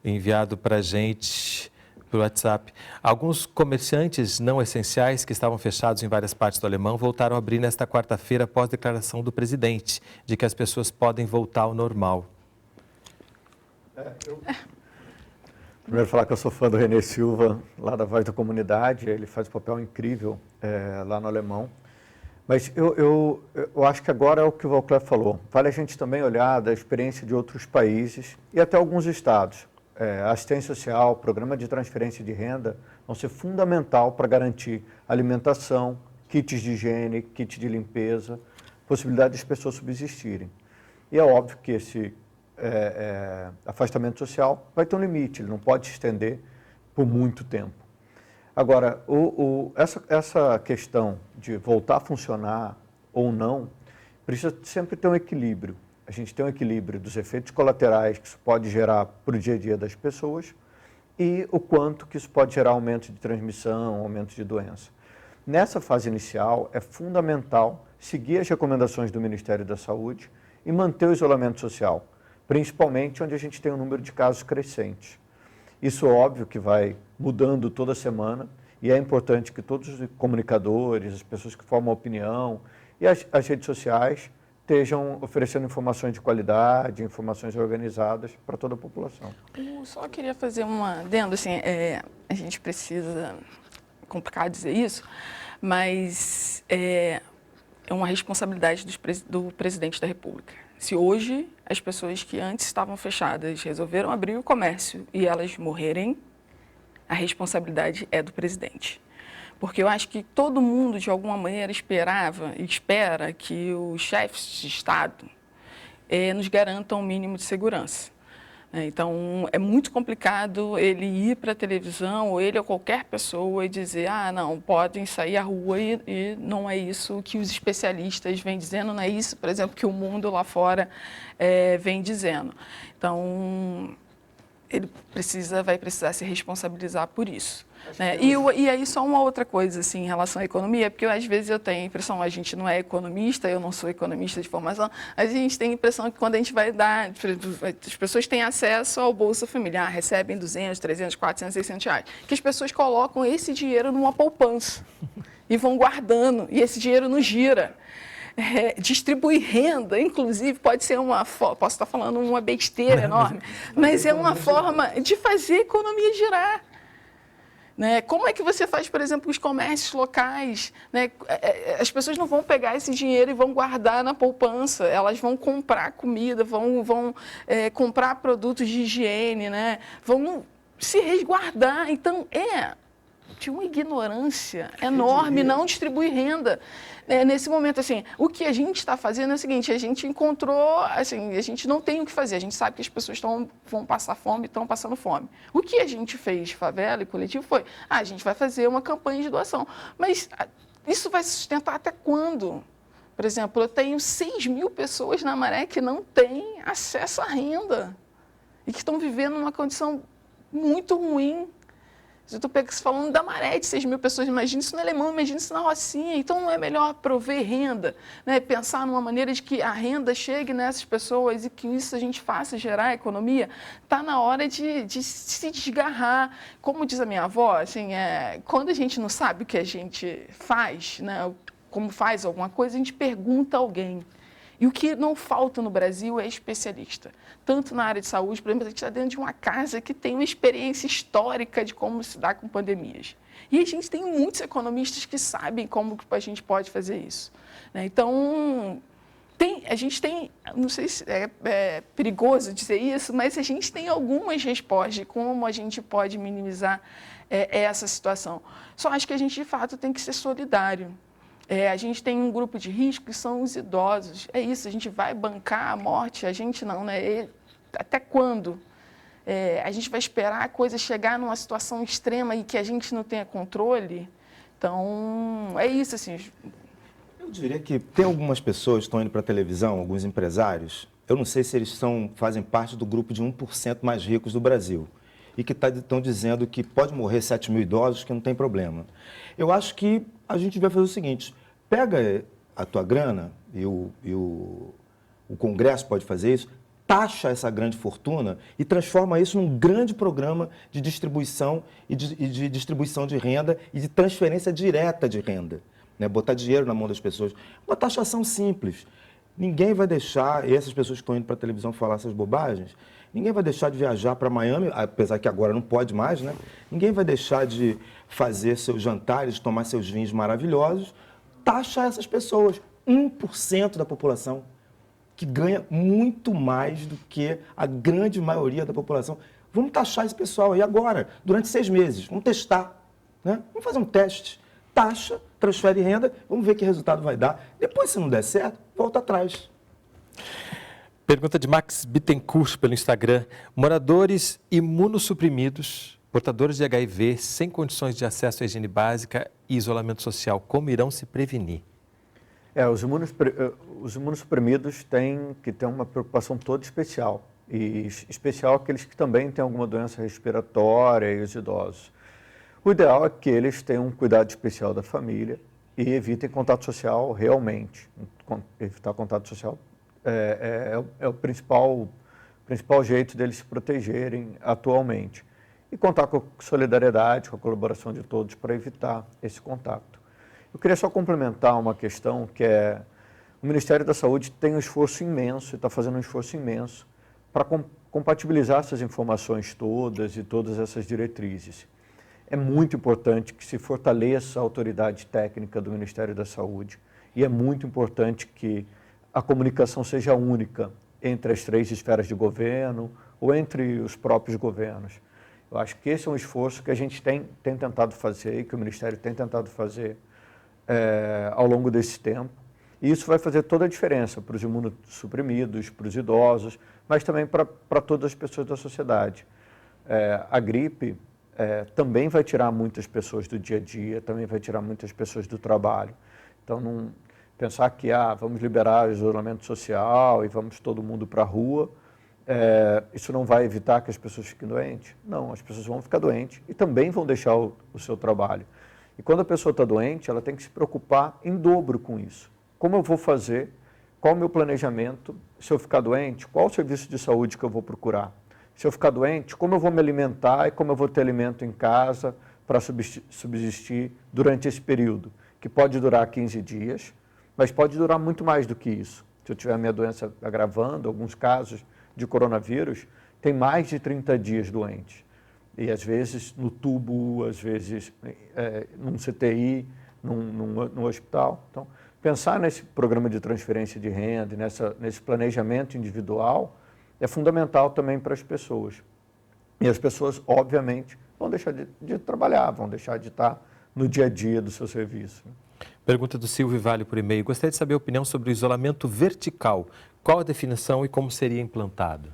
enviado para a gente pelo WhatsApp. Alguns comerciantes não essenciais que estavam fechados em várias partes do Alemão voltaram a abrir nesta quarta-feira após declaração do presidente de que as pessoas podem voltar ao normal. Primeiro falar que eu sou fã do René Silva, lá da Voz da Comunidade, ele faz um papel incrível lá no Alemão. Mas eu acho que agora é o que o Valcler falou. Vale a gente também olhar da experiência de outros países e até alguns estados. Assistência social, programa de transferência de renda vão ser fundamental para garantir alimentação, kits de higiene, kits de limpeza, possibilidade das pessoas subsistirem. E é óbvio que esse afastamento social vai ter um limite, ele não pode se estender por muito tempo. Agora, essa questão de voltar a funcionar ou não, precisa sempre ter um equilíbrio. A gente tem um equilíbrio dos efeitos colaterais que isso pode gerar para o dia a dia das pessoas e o quanto que isso pode gerar aumento de transmissão, aumento de doença. Nessa fase inicial, é fundamental seguir as recomendações do Ministério da Saúde e manter o isolamento social, principalmente onde a gente tem um número de casos crescentes. Isso, óbvio, que vai mudando toda semana e é importante que todos os comunicadores, as pessoas que formam opinião e as redes sociais estejam oferecendo informações de qualidade, informações organizadas para toda a população. Eu só queria fazer uma adendo, assim, a gente precisa, é complicado dizer isso, mas é uma responsabilidade do presidente da República. Se hoje as pessoas que antes estavam fechadas resolveram abrir o comércio e elas morrerem, a responsabilidade é do presidente. Porque eu acho que todo mundo, de alguma maneira, espera que os chefes de Estado nos garantam um mínimo de segurança. Então, é muito complicado ele ir para a televisão, ou ele ou qualquer pessoa, e dizer, não, podem sair à rua, e não é isso que os especialistas vêm dizendo, não é isso, por exemplo, que o mundo lá fora vem dizendo. Então, ele vai precisar se responsabilizar por isso. E aí só uma outra coisa assim, em relação à economia, porque às vezes eu tenho a impressão, a gente não é economista, eu não sou economista de formação, a gente tem a impressão que quando a gente vai dar, as pessoas têm acesso ao Bolsa Familiar, recebem 200, 300, 400, 600 reais, que as pessoas colocam esse dinheiro numa poupança e vão guardando, e esse dinheiro não gira. Distribuir renda, inclusive, pode ser posso estar falando uma besteira enorme, mas é uma forma de fazer a economia girar. Como é que você faz, por exemplo, os comércios locais? As pessoas não vão pegar esse dinheiro e vão guardar na poupança, elas vão comprar comida, vão comprar produtos de higiene, vão se resguardar. Então, de uma ignorância enorme não distribuir renda. Nesse momento, assim, o que a gente está fazendo é o seguinte, a gente encontrou, assim, a gente não tem o que fazer, a gente sabe que as pessoas vão passar fome, estão passando fome. O que a gente fez de favela e coletivo foi, a gente vai fazer uma campanha de doação, mas isso vai sustentar até quando? Por exemplo, eu tenho 6 mil pessoas na Maré que não têm acesso à renda. e que estão vivendo uma condição muito ruim. Eu estou falando da maré de 6 mil pessoas, imagina isso no Alemão, imagina isso na Rocinha. Então, não é melhor prover renda, né? Pensar numa maneira de que a renda chegue nessas pessoas e que isso a gente faça gerar a economia? Está na hora de se desgarrar. Como diz a minha avó, assim, quando a gente não sabe o que a gente faz, né? Como faz alguma coisa, a gente pergunta a alguém. E o que não falta no Brasil é especialista. Tanto na área de saúde, por exemplo, a gente está dentro de uma casa que tem uma experiência histórica de como se dá com pandemias. E a gente tem muitos economistas que sabem como a gente pode fazer isso, né? Então, a gente tem, não sei se é perigoso dizer isso, mas a gente tem algumas respostas de como a gente pode minimizar essa situação. Só acho que a gente, de fato, tem que ser solidário. A gente tem um grupo de risco que são os idosos. É isso, a gente vai bancar a morte, a gente não, né? Até quando? A gente vai esperar a coisa chegar numa situação extrema e que a gente não tenha controle? Então, é isso, assim. Eu diria que tem algumas pessoas que estão indo para a televisão, alguns empresários, eu não sei se eles fazem parte do grupo de 1% mais ricos do Brasil e que estão dizendo que pode morrer 7 mil idosos, que não tem problema. Eu acho que a gente vai fazer o seguinte, pega a tua grana, e o Congresso pode fazer isso, taxa essa grande fortuna e transforma isso num grande programa de distribuição e de distribuição de renda e de transferência direta de renda, né? Botar dinheiro na mão das pessoas. Uma taxação simples. Ninguém vai deixar, e essas pessoas que estão indo para a televisão falar essas bobagens, ninguém vai deixar de viajar para Miami, apesar que agora não pode mais, né? Ninguém vai deixar de fazer seus jantares, tomar seus vinhos maravilhosos. Taxa essas pessoas, 1% da população, que ganha muito mais do que a grande maioria da população. Vamos taxar esse pessoal aí agora, durante 6 meses. Vamos testar, né? Vamos fazer um teste. Taxa, transfere renda, vamos ver que resultado vai dar. Depois, se não der certo, volta atrás. Pergunta de Max Bittencourt pelo Instagram. Moradores imunossuprimidos, portadores de HIV, sem condições de acesso à higiene básica e isolamento social, como irão se prevenir? Os imunossuprimidos têm que ter uma preocupação toda especial. E especial aqueles que também têm alguma doença respiratória e os idosos. O ideal é que eles tenham um cuidado especial da família e evitem contato social realmente. Evitar contato social é o principal jeito deles se protegerem atualmente. E contar com a solidariedade, com a colaboração de todos para evitar esse contato. Eu queria só complementar uma questão que o Ministério da Saúde tem um esforço imenso, e está fazendo um esforço imenso para compatibilizar essas informações todas e todas essas diretrizes. É muito importante que se fortaleça a autoridade técnica do Ministério da Saúde e é muito importante que a comunicação seja única entre as 3 esferas de governo ou entre os próprios governos. Eu acho que esse é um esforço que a gente tem tentado fazer e que o Ministério tem tentado fazer ao longo desse tempo. E isso vai fazer toda a diferença para os imunossuprimidos, para os idosos, mas também para todas as pessoas da sociedade. A gripe também vai tirar muitas pessoas do dia a dia, também vai tirar muitas pessoas do trabalho. Então, não pensar que vamos liberar o isolamento social e vamos todo mundo para a rua, isso não vai evitar que as pessoas fiquem doentes? Não, as pessoas vão ficar doentes e também vão deixar o seu trabalho. E quando a pessoa está doente, ela tem que se preocupar em dobro com isso. Como eu vou fazer? Qual o meu planejamento? Se eu ficar doente, qual o serviço de saúde que eu vou procurar? Se eu ficar doente, como eu vou me alimentar e como eu vou ter alimento em casa para subsistir durante esse período, que pode durar 15 dias, mas pode durar muito mais do que isso. Se eu tiver a minha doença agravando, alguns casos de coronavírus, tem mais de 30 dias doentes. E às vezes no tubo, às vezes num CTI, num hospital. Então, pensar nesse programa de transferência de renda, nesse planejamento individual, é fundamental também para as pessoas. E as pessoas, obviamente, vão deixar de trabalhar, vão deixar de estar no dia a dia do seu serviço. Pergunta do Silvio Vale por e-mail. Gostaria de saber a opinião sobre o isolamento vertical. Qual a definição e como seria implantado?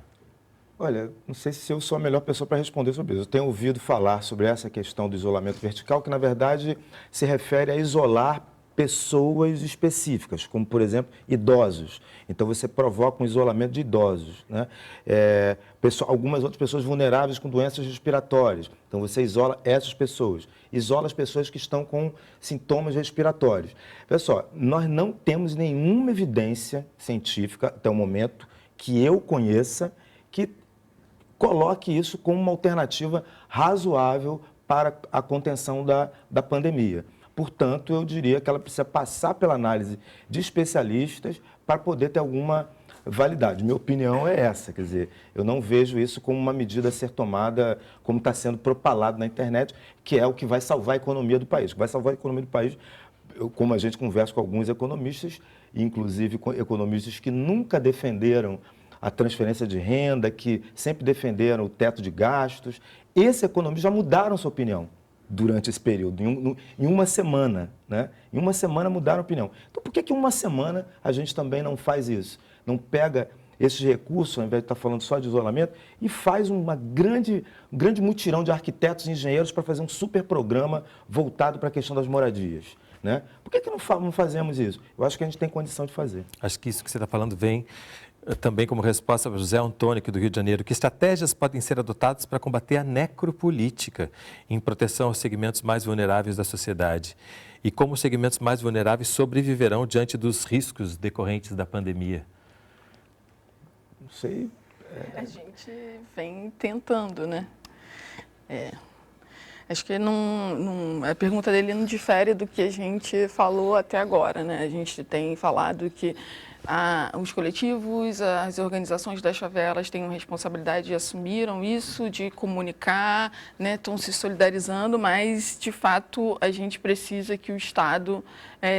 Olha, não sei se eu sou a melhor pessoa para responder sobre isso. Eu tenho ouvido falar sobre essa questão do isolamento vertical, que na verdade se refere a isolar pessoas específicas, como, por exemplo, idosos. Então, você provoca um isolamento de idosos, né? Algumas outras pessoas vulneráveis com doenças respiratórias. Então, você isola essas pessoas. Isola as pessoas que estão com sintomas respiratórios. Pessoal, nós não temos nenhuma evidência científica, até o momento, que eu conheça, que coloque isso como uma alternativa razoável para a contenção da pandemia. Portanto, eu diria que ela precisa passar pela análise de especialistas para poder ter alguma validade. Minha opinião é essa, quer dizer, eu não vejo isso como uma medida a ser tomada, como está sendo propalado na internet, que é o que vai salvar a economia do país. O que vai salvar a economia do país, como a gente conversa com alguns economistas, inclusive com economistas que nunca defenderam a transferência de renda, que sempre defenderam o teto de gastos, esses economistas já mudaram sua opinião durante esse período, em uma semana, né? Em uma semana mudaram a opinião. Então, por que em uma semana a gente também não faz isso? Não pega esses recursos, ao invés de estar falando só de isolamento, e faz um grande mutirão de arquitetos e engenheiros para fazer um super programa voltado para a questão das moradias, né? Por que não fazemos isso? Eu acho que a gente tem condição de fazer. Acho que isso que você está falando vem também como resposta para José Antônio, aqui do Rio de Janeiro. Que estratégias podem ser adotadas para combater a necropolítica em proteção aos segmentos mais vulneráveis da sociedade? E como os segmentos mais vulneráveis sobreviverão diante dos riscos decorrentes da pandemia? Não sei. A gente vem tentando, né? Acho que a pergunta dele não difere do que a gente falou até agora, né? A gente tem falado que os coletivos, as organizações das favelas têm uma responsabilidade e assumiram isso, de comunicar, né? Estão se solidarizando, mas, de fato, a gente precisa que o Estado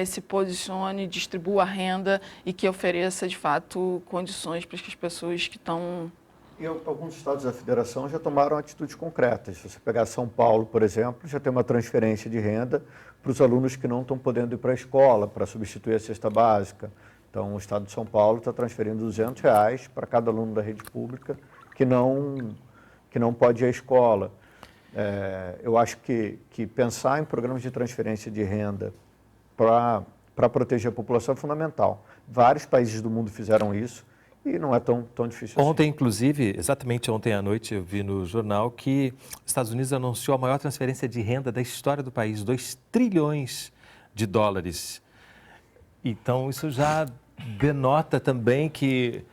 se posicione, distribua a renda e que ofereça, de fato, condições para que as pessoas que estão... E alguns estados da federação já tomaram atitudes concretas. Se você pegar São Paulo, por exemplo, já tem uma transferência de renda para os alunos que não estão podendo ir para a escola, para substituir a cesta básica. Então, o estado de São Paulo está transferindo R$200 para cada aluno da rede pública que não pode ir à escola. Eu acho que pensar em programas de transferência de renda para proteger a população é fundamental. Vários países do mundo fizeram isso. E não é tão difícil Ontem, assim. inclusive, exatamente ontem à noite, eu vi no jornal que os Estados Unidos anunciou a maior transferência de renda da história do país, 2 trilhões de dólares. Então, isso já denota também que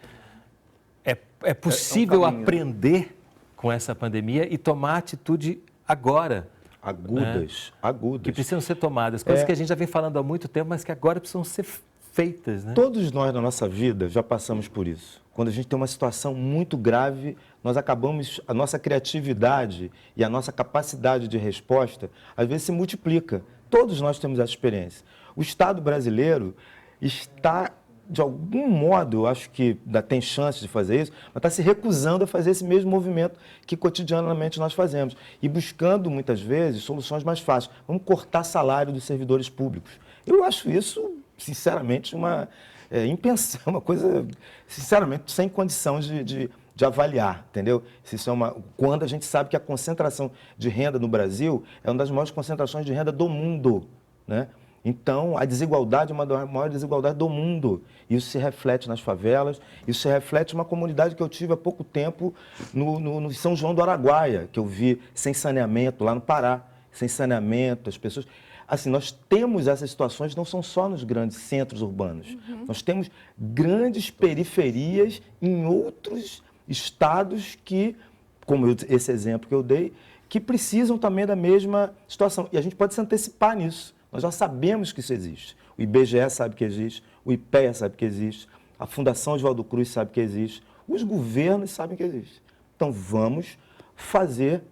é possível aprender com essa pandemia e tomar atitude agora. Agudas. Que precisam ser tomadas. Coisas que a gente já vem falando há muito tempo, mas que agora precisam ser feitas, né? Todos nós na nossa vida já passamos por isso. Quando a gente tem uma situação muito grave, a nossa criatividade e a nossa capacidade de resposta, às vezes se multiplica. Todos nós temos essa experiência. O Estado brasileiro está, de algum modo, eu acho que ainda tem chance de fazer isso, mas está se recusando a fazer esse mesmo movimento que cotidianamente nós fazemos. E buscando, muitas vezes, soluções mais fáceis. Vamos cortar salário dos servidores públicos. Eu acho isso, sinceramente, impensável, uma coisa, sinceramente, sem condição de avaliar, entendeu? Isso quando a gente sabe que a concentração de renda no Brasil é uma das maiores concentrações de renda do mundo, né? Então, a desigualdade é uma das maiores desigualdades do mundo. Isso se reflete nas favelas, isso se reflete numa comunidade que eu tive há pouco tempo no São João do Araguaia, que eu vi sem saneamento, lá no Pará, sem saneamento, as pessoas... Assim, nós temos essas situações, não são só nos grandes centros urbanos. Nós temos grandes periferias em outros estados que, como esse exemplo que eu dei, que precisam também da mesma situação. E a gente pode se antecipar nisso. Nós já sabemos que isso existe. O IBGE sabe que existe, o IPEA sabe que existe, a Fundação Oswaldo Cruz sabe que existe, os governos sabem que existe. Então, vamos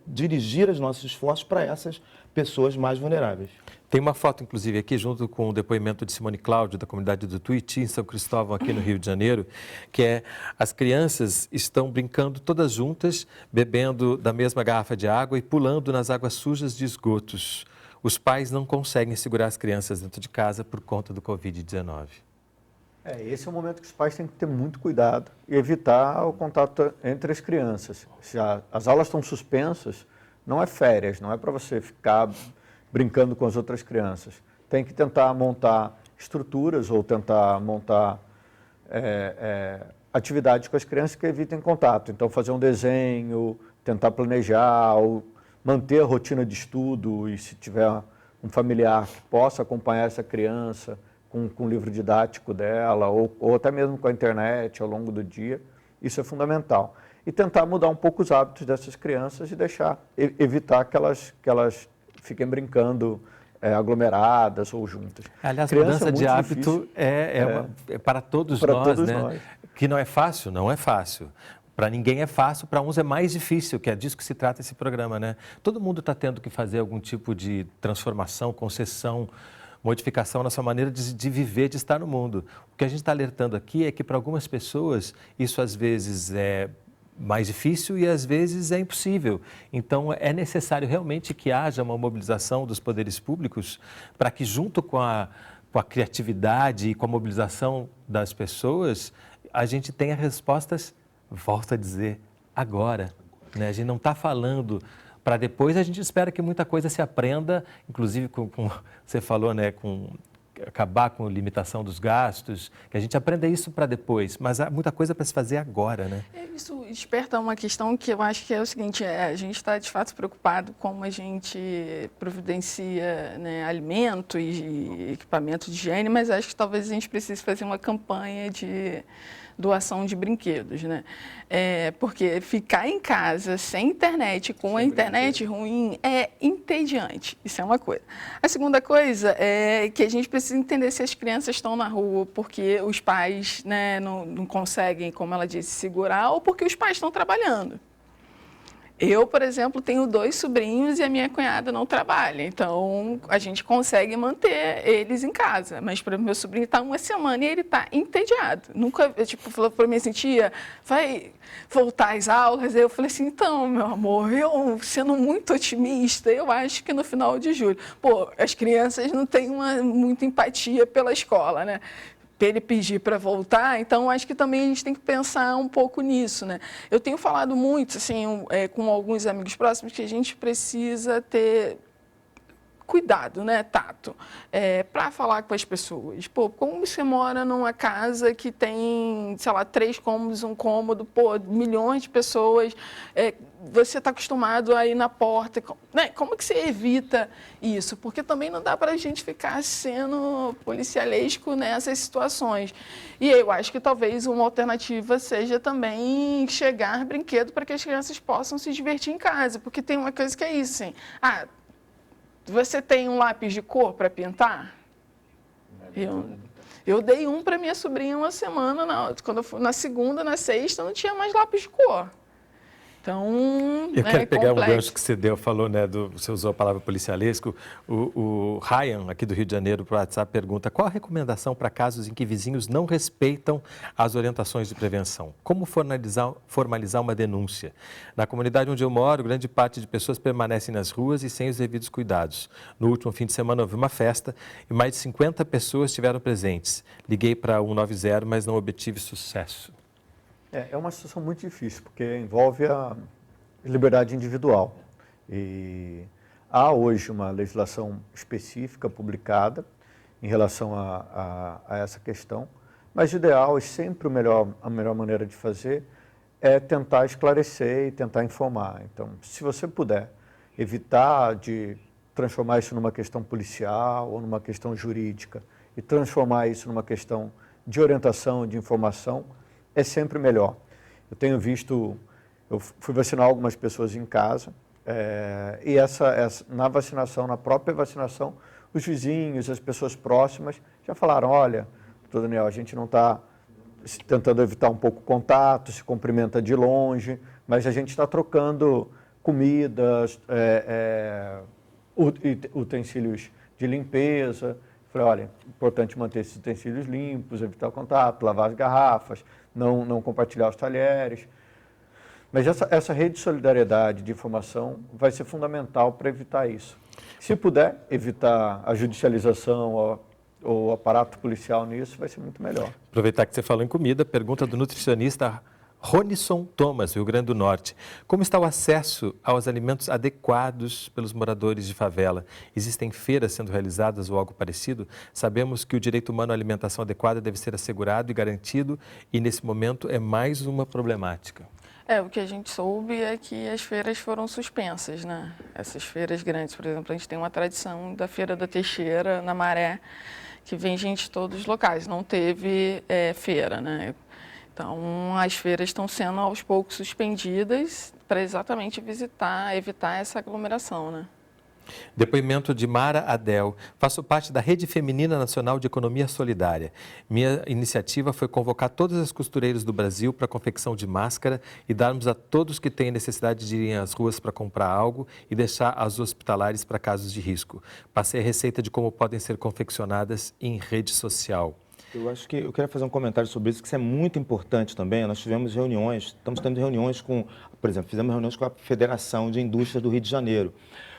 dirigir os nossos esforços para essas pessoas mais vulneráveis. Tem uma foto, inclusive, aqui, junto com o depoimento de Simone Cláudio, da comunidade do Tuiuti, em São Cristóvão, aqui no Rio de Janeiro, que as crianças estão brincando todas juntas, bebendo da mesma garrafa de água e pulando nas águas sujas de esgotos. Os pais não conseguem segurar as crianças dentro de casa por conta do Covid-19. Esse é o momento que os pais têm que ter muito cuidado e evitar o contato entre as crianças. Se as aulas estão suspensas, não é férias, não é para você ficar brincando com as outras crianças. tem que tentar montar estruturas ou tentar montar atividades com as crianças que evitem contato. Então, fazer um desenho, tentar planejar, ou manter a rotina de estudo e se tiver um familiar que possa acompanhar essa criança com o livro didático dela ou até mesmo com a internet ao longo do dia, isso é fundamental. E tentar mudar um pouco os hábitos dessas crianças e evitar que elas fiquem brincando aglomeradas ou juntas. Aliás, a mudança de hábito é para todos nós. Que não é fácil, não é fácil. Para ninguém é fácil, para uns é mais difícil, que é disso que se trata esse programa, né? Todo mundo está tendo que fazer algum tipo de transformação, concessão, modificação na sua maneira de viver, de estar no mundo. O que a gente está alertando aqui é que para algumas pessoas isso às vezes é mais difícil e às vezes é impossível. Então é necessário realmente que haja uma mobilização dos poderes públicos para que junto com a criatividade e com a mobilização das pessoas, a gente tenha respostas, volto a dizer, agora. Né? A gente não está falando para depois, a gente espera que muita coisa se aprenda, inclusive com você falou, né, com acabar com a limitação dos gastos, que a gente aprenda isso para depois, mas há muita coisa para se fazer agora, né? Isso desperta uma questão que eu acho que é o seguinte, a gente está de fato preocupado como a gente providencia, né, alimento e equipamento de higiene, mas acho que talvez a gente precise fazer uma campanha de doação de brinquedos, né? Porque ficar em casa sem internet, com a internet ruim, é entediante. Isso é uma coisa. A segunda coisa é que a gente precisa entender se as crianças estão na rua porque os pais, né, não conseguem, como ela disse, segurar, ou porque os pais estão trabalhando. Eu, por exemplo, tenho 2 sobrinhos e a minha cunhada não trabalha, então a gente consegue manter eles em casa. Mas, por exemplo, meu sobrinho está 1 semana e ele está entediado. Nunca, falou para mim assim, tia, vai voltar às aulas? Eu falei assim, então, meu amor, eu sendo muito otimista, eu acho que no final de julho. Pô, as crianças não têm muita empatia pela escola, né? Para ele pedir para voltar, então acho que também a gente tem que pensar um pouco nisso, né? Eu tenho falado muito, assim, com alguns amigos próximos, que a gente precisa ter cuidado, né, tato, para falar com as pessoas. Pô, como você mora numa casa que tem, sei lá, 3 cômodos, 1 cômodo, pô, milhões de pessoas, você está acostumado a ir na porta, né? Como que você evita isso? Porque também não dá para a gente ficar sendo policialesco nessas situações. E eu acho que talvez uma alternativa seja também chegar brinquedo para que as crianças possam se divertir em casa, porque tem uma coisa que é isso, assim, você tem um lápis de cor para pintar? Eu dei um para minha sobrinha 1 semana, quando eu fui, na segunda, na sexta, não tinha mais lápis de cor. Então, eu quero pegar um gancho que você falou, né, você usou a palavra policialesco. O Ryan, aqui do Rio de Janeiro, para o WhatsApp, pergunta: qual a recomendação para casos em que vizinhos não respeitam as orientações de prevenção? Como formalizar uma denúncia? Na comunidade onde eu moro, grande parte de pessoas permanecem nas ruas e sem os devidos cuidados. No último fim de semana houve uma festa e mais de 50 pessoas estiveram presentes. Liguei para 190, mas não obtive sucesso. É uma situação muito difícil, porque envolve a liberdade individual. E há hoje uma legislação específica publicada em relação a essa questão, mas o ideal e sempre a melhor maneira de fazer é tentar esclarecer e tentar informar. Então, se você puder evitar de transformar isso numa questão policial ou numa questão jurídica e transformar isso numa questão de orientação, de informação, é sempre melhor. Eu tenho visto, eu fui vacinar algumas pessoas em casa, e na vacinação, na própria vacinação, os vizinhos, as pessoas próximas já falaram: olha, doutor Daniel, a gente não está tentando evitar um pouco o contato, se cumprimenta de longe, mas a gente está trocando comidas, utensílios de limpeza. Falei: olha, é importante manter esses utensílios limpos, evitar o contato, lavar as garrafas, não compartilhar os talheres. Mas essa rede de solidariedade, de informação, vai ser fundamental para evitar isso. Se puder evitar a judicialização ou o aparato policial nisso, vai ser muito melhor. Aproveitar que você falou em comida, pergunta do nutricionista Ronisson Thomas, Rio Grande do Norte. Como está o acesso aos alimentos adequados pelos moradores de favela? Existem feiras sendo realizadas ou algo parecido? Sabemos que o direito humano à alimentação adequada deve ser assegurado e garantido e, nesse momento, é mais uma problemática. O que a gente soube é que as feiras foram suspensas, né? Essas feiras grandes, por exemplo, a gente tem uma tradição da Feira da Teixeira, na Maré, que vem gente de todos os locais, não teve feira, né? Então, as feiras estão sendo aos poucos suspendidas para exatamente evitar essa aglomeração, né? Depoimento de Mara Adel. Faço parte da Rede Feminina Nacional de Economia Solidária. Minha iniciativa foi convocar todas as costureiras do Brasil para a confecção de máscara e darmos a todos que têm necessidade de irem às ruas para comprar algo e deixar as hospitalares para casos de risco. Passei a receita de como podem ser confeccionadas em rede social. Eu queria fazer um comentário sobre isso, que isso é muito importante também. Nós tivemos reuniões, estamos tendo reuniões por exemplo, fizemos reuniões com a Federação de Indústria do Rio de Janeiro.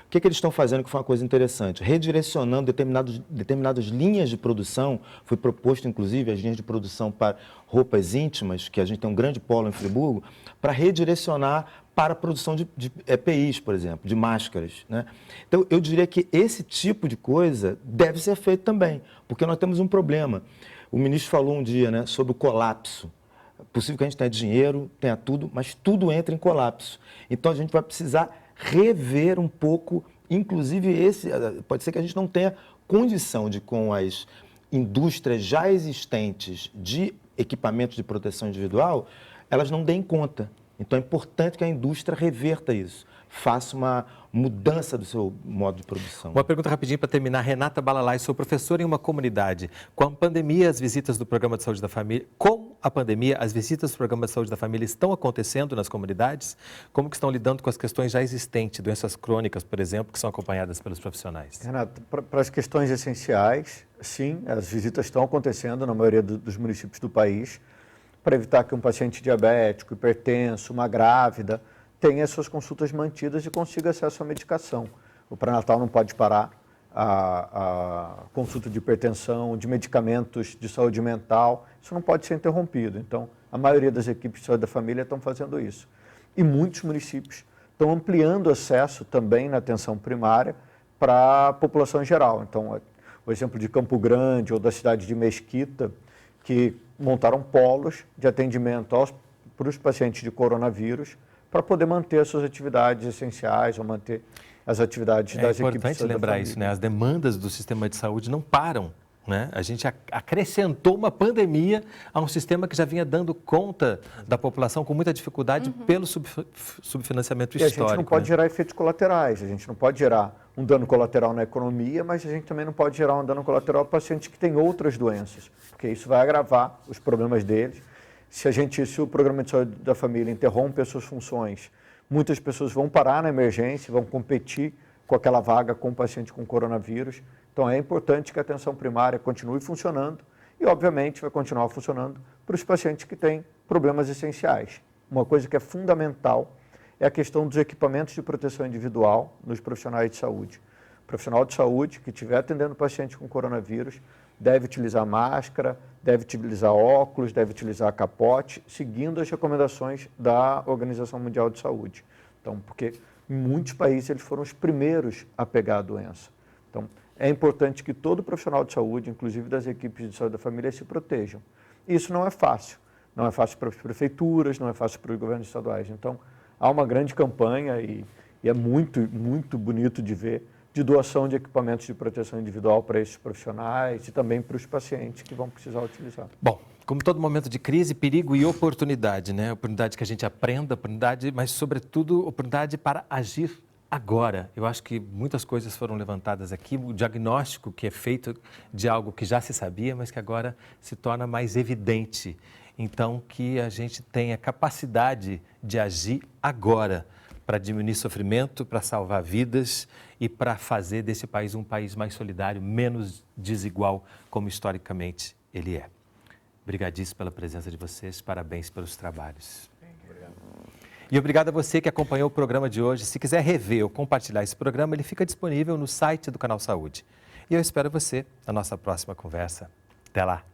O que eles estão fazendo, que foi uma coisa interessante? Redirecionando determinadas linhas de produção, foi proposto, inclusive, as linhas de produção para roupas íntimas, que a gente tem um grande polo em Friburgo, para redirecionar para a produção de EPIs, por exemplo, de máscaras, né? Então, eu diria que esse tipo de coisa deve ser feito também, porque nós temos um problema. O ministro falou um dia, né, sobre o colapso. É possível que a gente tenha dinheiro, tenha tudo, mas tudo entra em colapso. Então, a gente vai precisar rever um pouco, inclusive pode ser que a gente não tenha condição de, com as indústrias já existentes de equipamentos de proteção individual, elas não deem conta. Então é importante que a indústria reverta isso, faça uma mudança do seu modo de produção. Uma pergunta rapidinho para terminar. Renata Balalai, sou professora em uma comunidade. Com a pandemia, as visitas do Programa de Saúde da Família... as visitas do Programa de Saúde da Família estão acontecendo nas comunidades? Como que estão lidando com as questões já existentes, doenças crônicas, por exemplo, que são acompanhadas pelos profissionais? Renato, para as questões essenciais, sim, as visitas estão acontecendo na maioria dos municípios do país, para evitar que um paciente diabético, hipertenso, uma grávida, tenha suas consultas mantidas e consiga acesso à medicação. O pré-natal não pode parar, a consulta de hipertensão, de medicamentos de saúde mental, isso não pode ser interrompido. Então, a maioria das equipes de saúde da família estão fazendo isso. E muitos municípios estão ampliando o acesso também na atenção primária para a população em geral. Então, o exemplo de Campo Grande ou da cidade de Mesquita, que montaram polos de atendimento para os pacientes de coronavírus, para poder manter as suas atividades essenciais ou manter as atividades das equipes de saúde. É importante lembrar isso, né? As demandas do sistema de saúde não param, né? A gente acrescentou uma pandemia a um sistema que já vinha dando conta da população com muita dificuldade pelo subfinanciamento histórico. E a gente não pode gerar efeitos colaterais, a gente não pode gerar um dano colateral na economia, mas a gente também não pode gerar um dano colateral para pacientes que têm outras doenças, porque isso vai agravar os problemas deles. Se o Programa de Saúde da Família interrompe as suas funções, muitas pessoas vão parar na emergência, vão competir com aquela vaga com o paciente com coronavírus. Então, é importante que a atenção primária continue funcionando e, obviamente, vai continuar funcionando para os pacientes que têm problemas essenciais. Uma coisa que é fundamental é a questão dos equipamentos de proteção individual nos profissionais de saúde. O profissional de saúde que estiver atendendo o paciente com coronavírus deve utilizar máscara, deve utilizar óculos, deve utilizar capote, seguindo as recomendações da Organização Mundial de Saúde. Então, porque em muitos países eles foram os primeiros a pegar a doença. Então, é importante que todo profissional de saúde, inclusive das equipes de saúde da família, se protejam. Isso não é fácil. Não é fácil para as prefeituras, não é fácil para os governos estaduais. Então, há uma grande campanha e é muito, muito bonito de ver, de doação de equipamentos de proteção individual para esses profissionais e também para os pacientes que vão precisar utilizar. Bom, como todo momento de crise, perigo e oportunidade, né? Oportunidade que a gente aprenda, oportunidade, mas, sobretudo, oportunidade para agir agora. Eu acho que muitas coisas foram levantadas aqui, o diagnóstico que é feito de algo que já se sabia, mas que agora se torna mais evidente. Então, que a gente tenha capacidade de agir agora para diminuir sofrimento, para salvar vidas e para fazer desse país um país mais solidário, menos desigual, como historicamente ele é. Obrigadíssimo pela presença de vocês, parabéns pelos trabalhos. E obrigado a você que acompanhou o programa de hoje. Se quiser rever ou compartilhar esse programa, ele fica disponível no site do Canal Saúde. E eu espero você na nossa próxima conversa. Até lá!